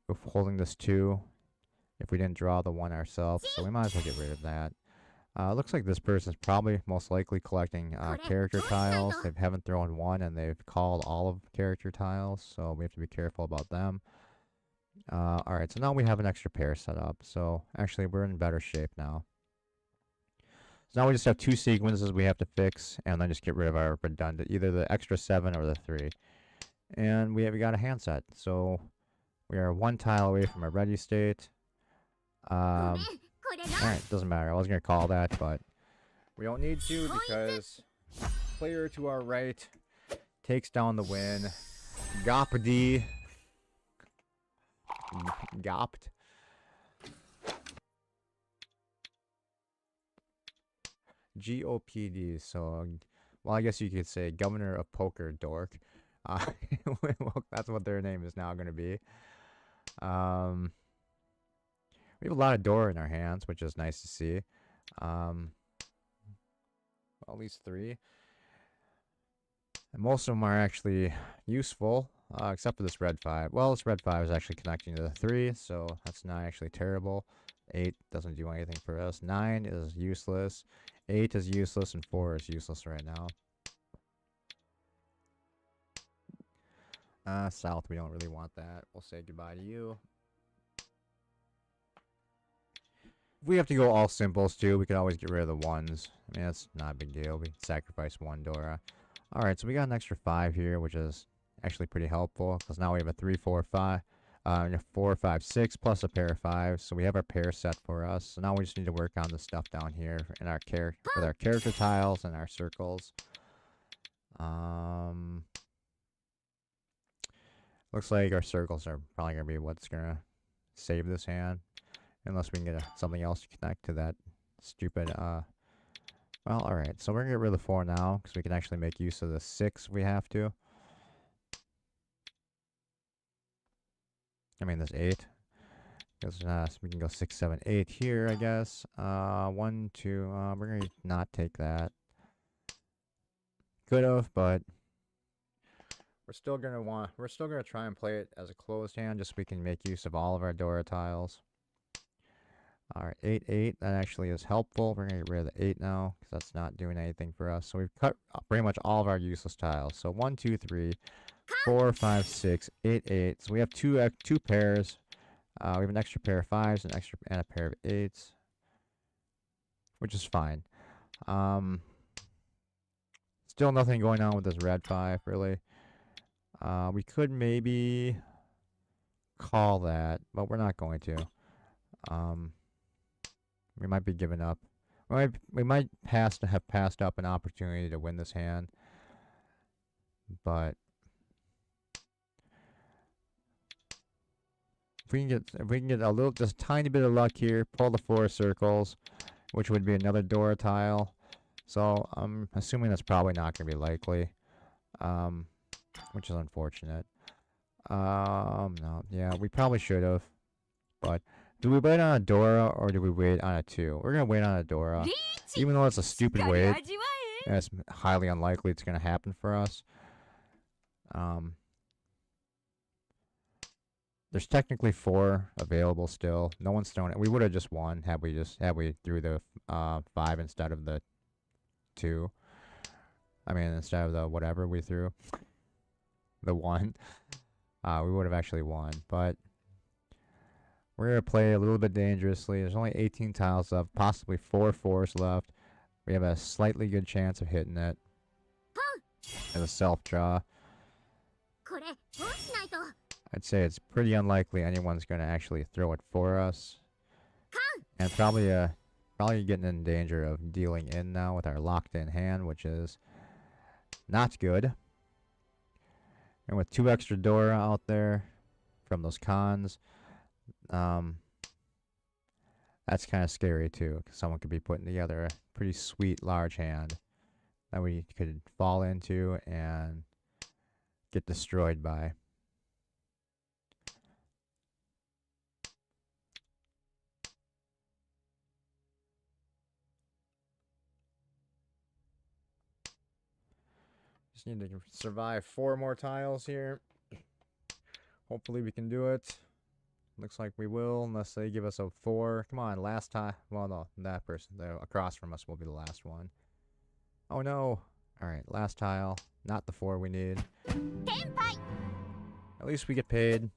Speaker 1: with holding this 2 if we didn't draw the 1 ourselves, so we might as well get rid of that. Looks like this person's probably most likely collecting character tiles. They haven't thrown 1 and they've called all of character tiles, so we have to be careful about them. Alright, so now we have an extra pair set up, so actually we're in better shape now. So now we just have 2 sequences we have to fix, and then just get rid of our redundant, either the extra 7 or the 3. And we got a hand set, so we are 1 tile away from a ready state. Alright, doesn't matter. I was going to call that, but we don't need to because player to our right takes down the win. Gopd. Gopt. GOPD. So, well, I guess you could say Governor of Poker Dork. Uh, well, that's what their name is now going to be. We have a lot of Dora in our hands, which is nice to see. Well, at least 3. And most of them are actually useful, except for this red 5. Well, this red 5 is actually connecting to the 3, so that's not actually terrible. 8 doesn't do anything for us. 9 is useless. 8 is useless, and 4 is useless right now. South, we don't really want that. We'll say goodbye to you. If we have to go all simples too, we could always get rid of the 1s. I mean, that's not a big deal. We sacrifice 1 Dora. Alright, so we got an extra 5 here, which is actually pretty helpful, because now we have a 3, 4, 5. 4, 5, 6, plus a pair of 5s. So we have our pair set for us. So now we just need to work on the stuff down here in our with our character tiles and our circles. Looks like our circles are probably going to be what's going to save this hand. Unless we can get something else to connect to that stupid, well, alright. So we're going to get rid of the 4 now, because we can actually make use of the 6 we have to. I mean, this 8. Because so we can go 6, 7, 8 here, I guess. 1, 2, we're going to not take that. Could have, but we're still going to try and play it as a closed hand, just so we can make use of all of our Dora tiles. Alright, 8, 8, that actually is helpful. We're going to get rid of the 8 now, because that's not doing anything for us. So we've cut pretty much all of our useless tiles. So 1, 2, 3, 4, 5, 6, 8, 8. So we have two pairs. We have an extra pair of 5s, and a pair of 8s. Which is fine. Still nothing going on with this red 5, really. We could maybe call that, but we're not going to. We might be giving up. We might have passed up an opportunity to win this hand. But if we can get a little, just a tiny bit of luck here, pull the 4 circles, which would be another Dora tile. So I'm assuming that's probably not going to be likely, which is unfortunate. No, yeah, we probably should have, but do we wait on a Dora or do we wait on a 2? We're gonna wait on a Dora, even though it's a stupid wait. And it's highly unlikely it's gonna happen for us. There's technically 4 available still. No one's thrown it. We would have just won had we threw the 5 instead of the 2. I mean, instead of the whatever we threw, the 1. We would have actually won, but we're going to play a little bit dangerously. There's only 18 tiles left, possibly 4 4s left. We have a slightly good chance of hitting it. As a self-draw. I'd say it's pretty unlikely anyone's going to actually throw it for us. And probably getting in danger of dealing in now with our locked-in hand, which is not good. And with 2 extra Dora out there from those cons, that's kind of scary too, because someone could be putting together a pretty sweet large hand that we could fall into and get destroyed by. Just need to survive 4 more tiles here. Hopefully we can do it. Looks like we will, unless they give us a 4. Come on, last time. Well, no, that person across from us will be the last one. Oh no. Alright, last tile. Not the 4 we need. At least we get paid.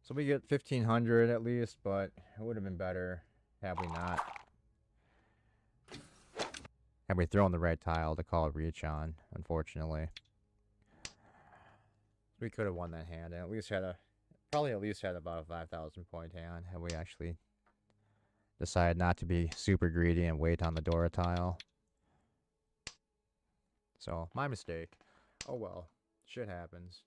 Speaker 1: So we get 1,500 at least, but it would have been better had we not. Had we thrown the right tile to call Riichi on, unfortunately. We could have won that hand and probably at least had about a 5,000 point hand had we actually decided not to be super greedy and wait on the Dora tile. So, my mistake. Oh well, shit happens.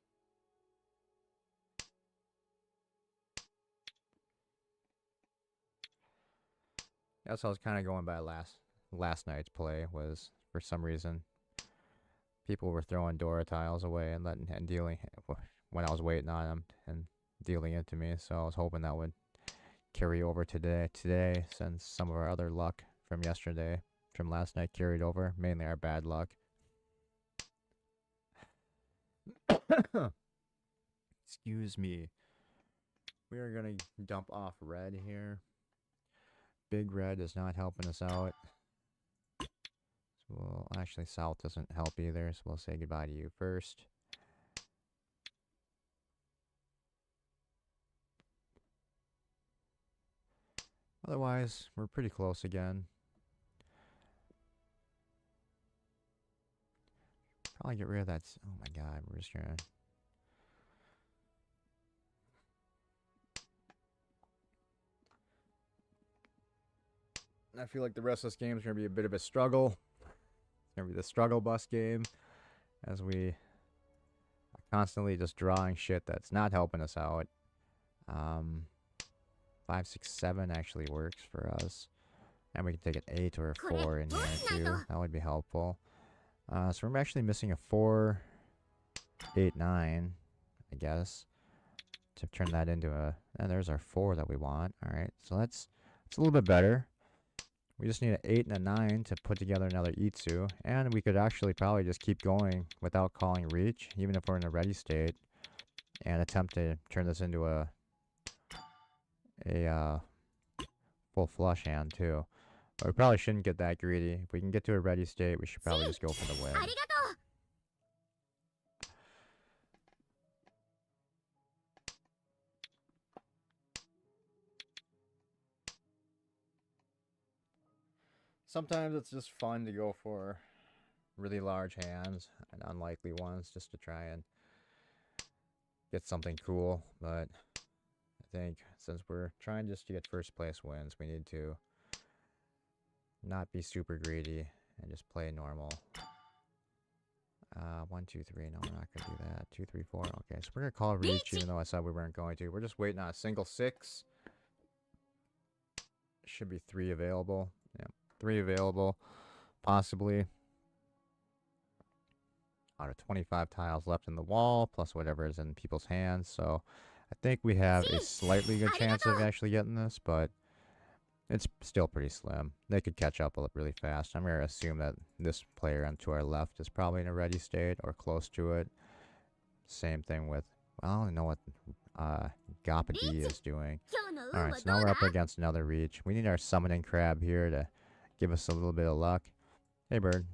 Speaker 1: That's what I was kind of going by last night's play. Was for some reason people were throwing Dora tiles away and dealing when I was waiting on them and dealing it to me. So I was hoping that would carry over today, since some of our other luck from last night carried over, mainly our bad luck. Excuse me. We are gonna dump off red here. Big red is not helping us out. So we'll, actually, south doesn't help either, so we'll say goodbye to you first. Otherwise, we're pretty close again. Probably get rid of that. Oh my god, we're just gonna. I feel like the rest of this game is going to be a bit of a struggle. It's going to be the struggle bus game, as we are constantly just drawing shit that's not helping us out. 5, 6, 7 actually works for us. And we can take an 8 or a 4 in here too. That would be helpful. So we're actually missing a 4, 8, 9, I guess, to turn that into a... And there's our 4 that we want. Alright, so that's a little bit better. We just need an 8 and a 9 to put together another Itsu. And we could actually probably just keep going without calling Reach, even if we're in a ready state, and attempt to turn this into a full flush hand too. But we probably shouldn't get that greedy. If we can get to a ready state, we should probably just go for the win. Sometimes it's just fun to go for really large hands and unlikely ones just to try and get something cool. But I think since we're trying just to get first place wins, we need to not be super greedy and just play normal. 1, 2, 3. No, we're not gonna do that. 2, 3, 4. Okay, so we're gonna call Reach, even though I said we weren't going to. We're just waiting on a single 6. Should be 3 available. Yeah, 3 available, possibly. Out of 25 tiles left in the wall, plus whatever is in people's hands. So I think we have a slightly good chance of actually getting this, but it's still pretty slim. They could catch up really fast. I'm going to assume that this player to our left is probably in a ready state or close to it. Same thing with, well, I don't know what Gapagi is doing. Alright, so now we're up against another Reach. We need our summoning crab here to give us a little bit of luck. Hey, bird.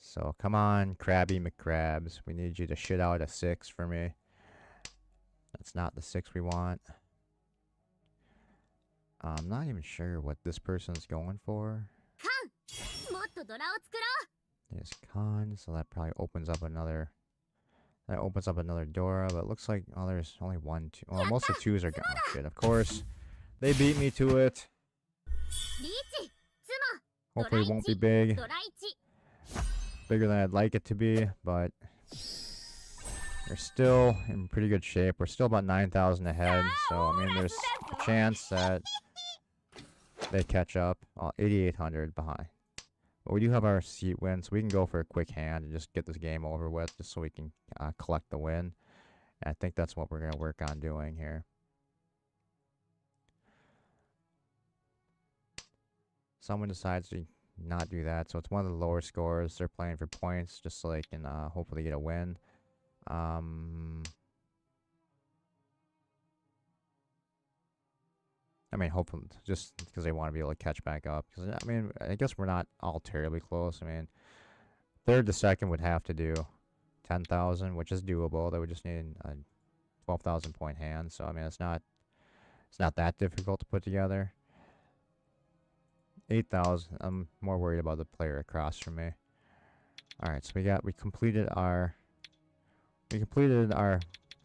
Speaker 1: So, come on, Krabby McCrabs. We need you to shit out a 6 for me. That's not the 6 we want. I'm not even sure what this person's going for. There's Khan, so that probably opens up another... That opens up another Dora, but it looks like... Oh, there's only 1, 2... Well, most of the 2s are gone. Oh, shit, of course. They beat me to it. Hopefully it won't be big. Bigger than I'd like it to be, but... We're still in pretty good shape. We're still about 9,000 ahead, so, I mean, there's a chance that they catch up. 8,800 behind. But we do have our seat win, so we can go for a quick hand and just get this game over with, just so we can collect the win. And I think that's what we're going to work on doing here. Someone decides to not do that, so it's one of the lower scores. They're playing for points, just so they can hopefully get a win. I mean, hopefully, just because they want to be able to catch back up. Because, I mean, I guess we're not all terribly close. I mean, third to second would have to do 10,000, which is doable. They would just need a 12,000 point hand. So, I mean, it's not that difficult to put together. 8,000. I'm more worried about the player across from me. All right, so we completed our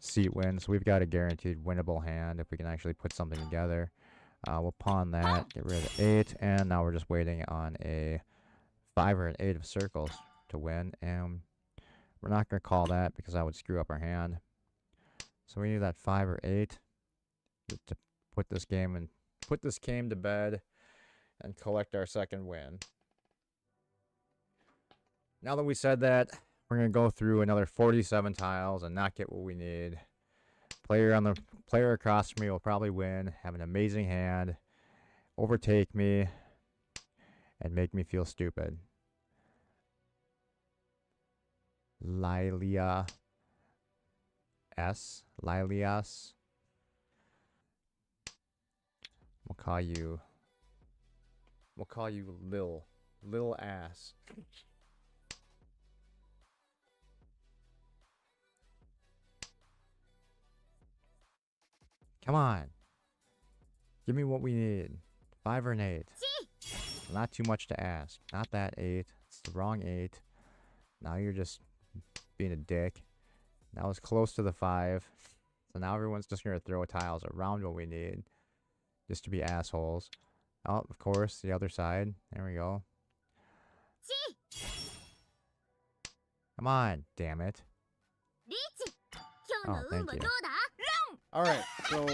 Speaker 1: seat win, so we've got a guaranteed winnable hand if we can actually put something together. We'll pawn that, get rid of the 8, and now we're just waiting on a 5 or an 8 of circles to win, and we're not going to call that because that would screw up our hand. So we need that 5 or 8 to put this game to bed and collect our second win. Now that we said that, we're going to go through another 47 tiles and not get what we need. Player across from me will probably win, have an amazing hand, overtake me, and make me feel stupid. Lilia S. Lilias. We'll call you Lil Ass. Come on. Give me what we need. 5 or an 8. Not too much to ask. Not that 8. It's the wrong 8. Now you're just being a dick. That was close to the 5. So now everyone's just going to throw tiles around what we need. Just to be assholes. Oh, of course, the other side. There we go. Come on, damn it. Oh, thank you. Alright, so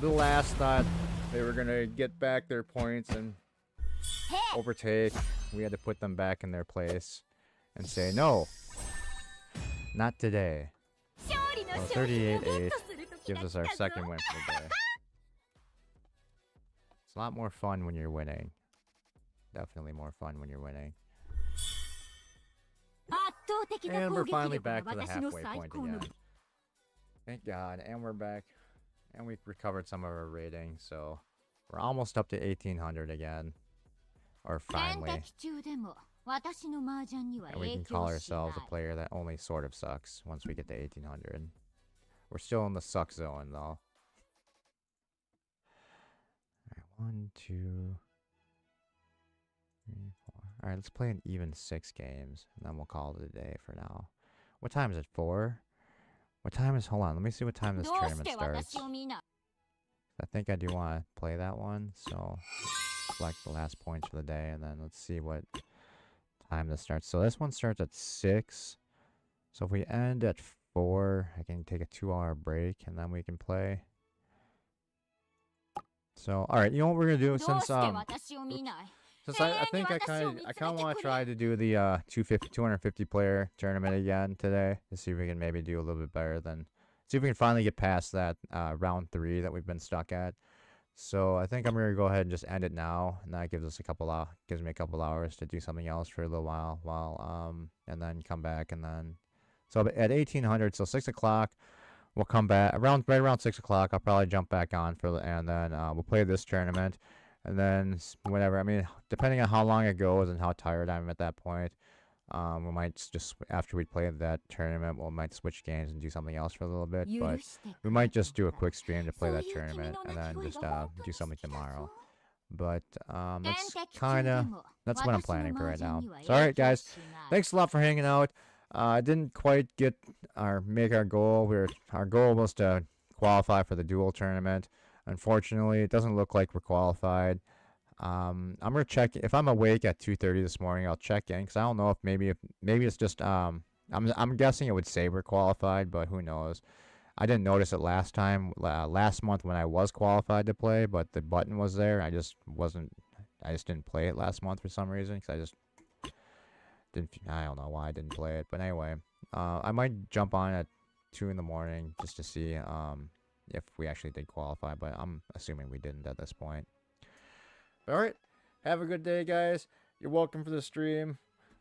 Speaker 1: the last thought they were gonna get back their points and overtake. We had to put them back in their place and say, no, not today. So 38-8 gives us our second win for the day. It's a lot more fun when you're winning. Definitely more fun when you're winning. And we're finally back to the halfway point again. Thank God. And we're back. And we've recovered some of our rating. So we're almost up to 1800 again. Or finally. And we can call ourselves a player that only sort of sucks once we get to 1800. We're still in the suck zone though. Alright, 1, 2, 3, 4. Alright, let's play an even 6 games. And then we'll call it a day for now. What time is it? 4? What time is... Hold on, let me see what time this tournament starts. I think I do want to play that one. So, select the last points for the day. And then let's see what time this starts. So this one starts at 6. So if we end at 4, I can take a 2-hour break. And then we can play. So, alright, you know what we're going to do since I think I kind of want to try to do the 250 player tournament again today to see if we can maybe do a little bit better than, see if we can finally get past that round 3 that we've been stuck at. So I think I'm gonna go ahead and just end it now, and that gives us gives me a couple hours to do something else for a little while, and then come back, and then so at 1800, so 6 o'clock. We'll come back right around 6 o'clock. I'll probably jump back on and then we'll play this tournament. And then whatever, I mean, depending on how long it goes and how tired I'm at that point, we might just, after we play that tournament, we might switch games and do something else for a little bit. But we might just do a quick stream to play that tournament and then just do something tomorrow. But that's what I'm planning for right now. So alright guys, thanks a lot for hanging out. I didn't quite make our goal. Our goal was to qualify for the dual tournament. Unfortunately, it doesn't look like we're qualified. I'm gonna check if I'm awake at 2:30 this morning. I'll check in because I don't know if maybe it's just I'm guessing it would say we're qualified, but who knows? I didn't notice it last month when I was qualified to play, but the button was there. I just didn't play it last month for some reason because I just didn't. I don't know why I didn't play it, but anyway, I might jump on at 2 in the morning just to see if we actually did qualify, but I'm assuming we didn't at this point. Alright, have a good day guys. You're welcome for the stream.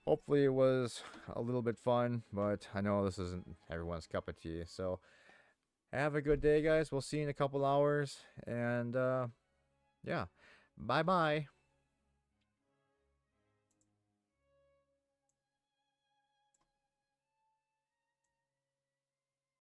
Speaker 1: Hopefully it was a little bit fun, but I know this isn't everyone's cup of tea. So have a good day guys. We'll see you in a couple hours, and yeah, bye bye.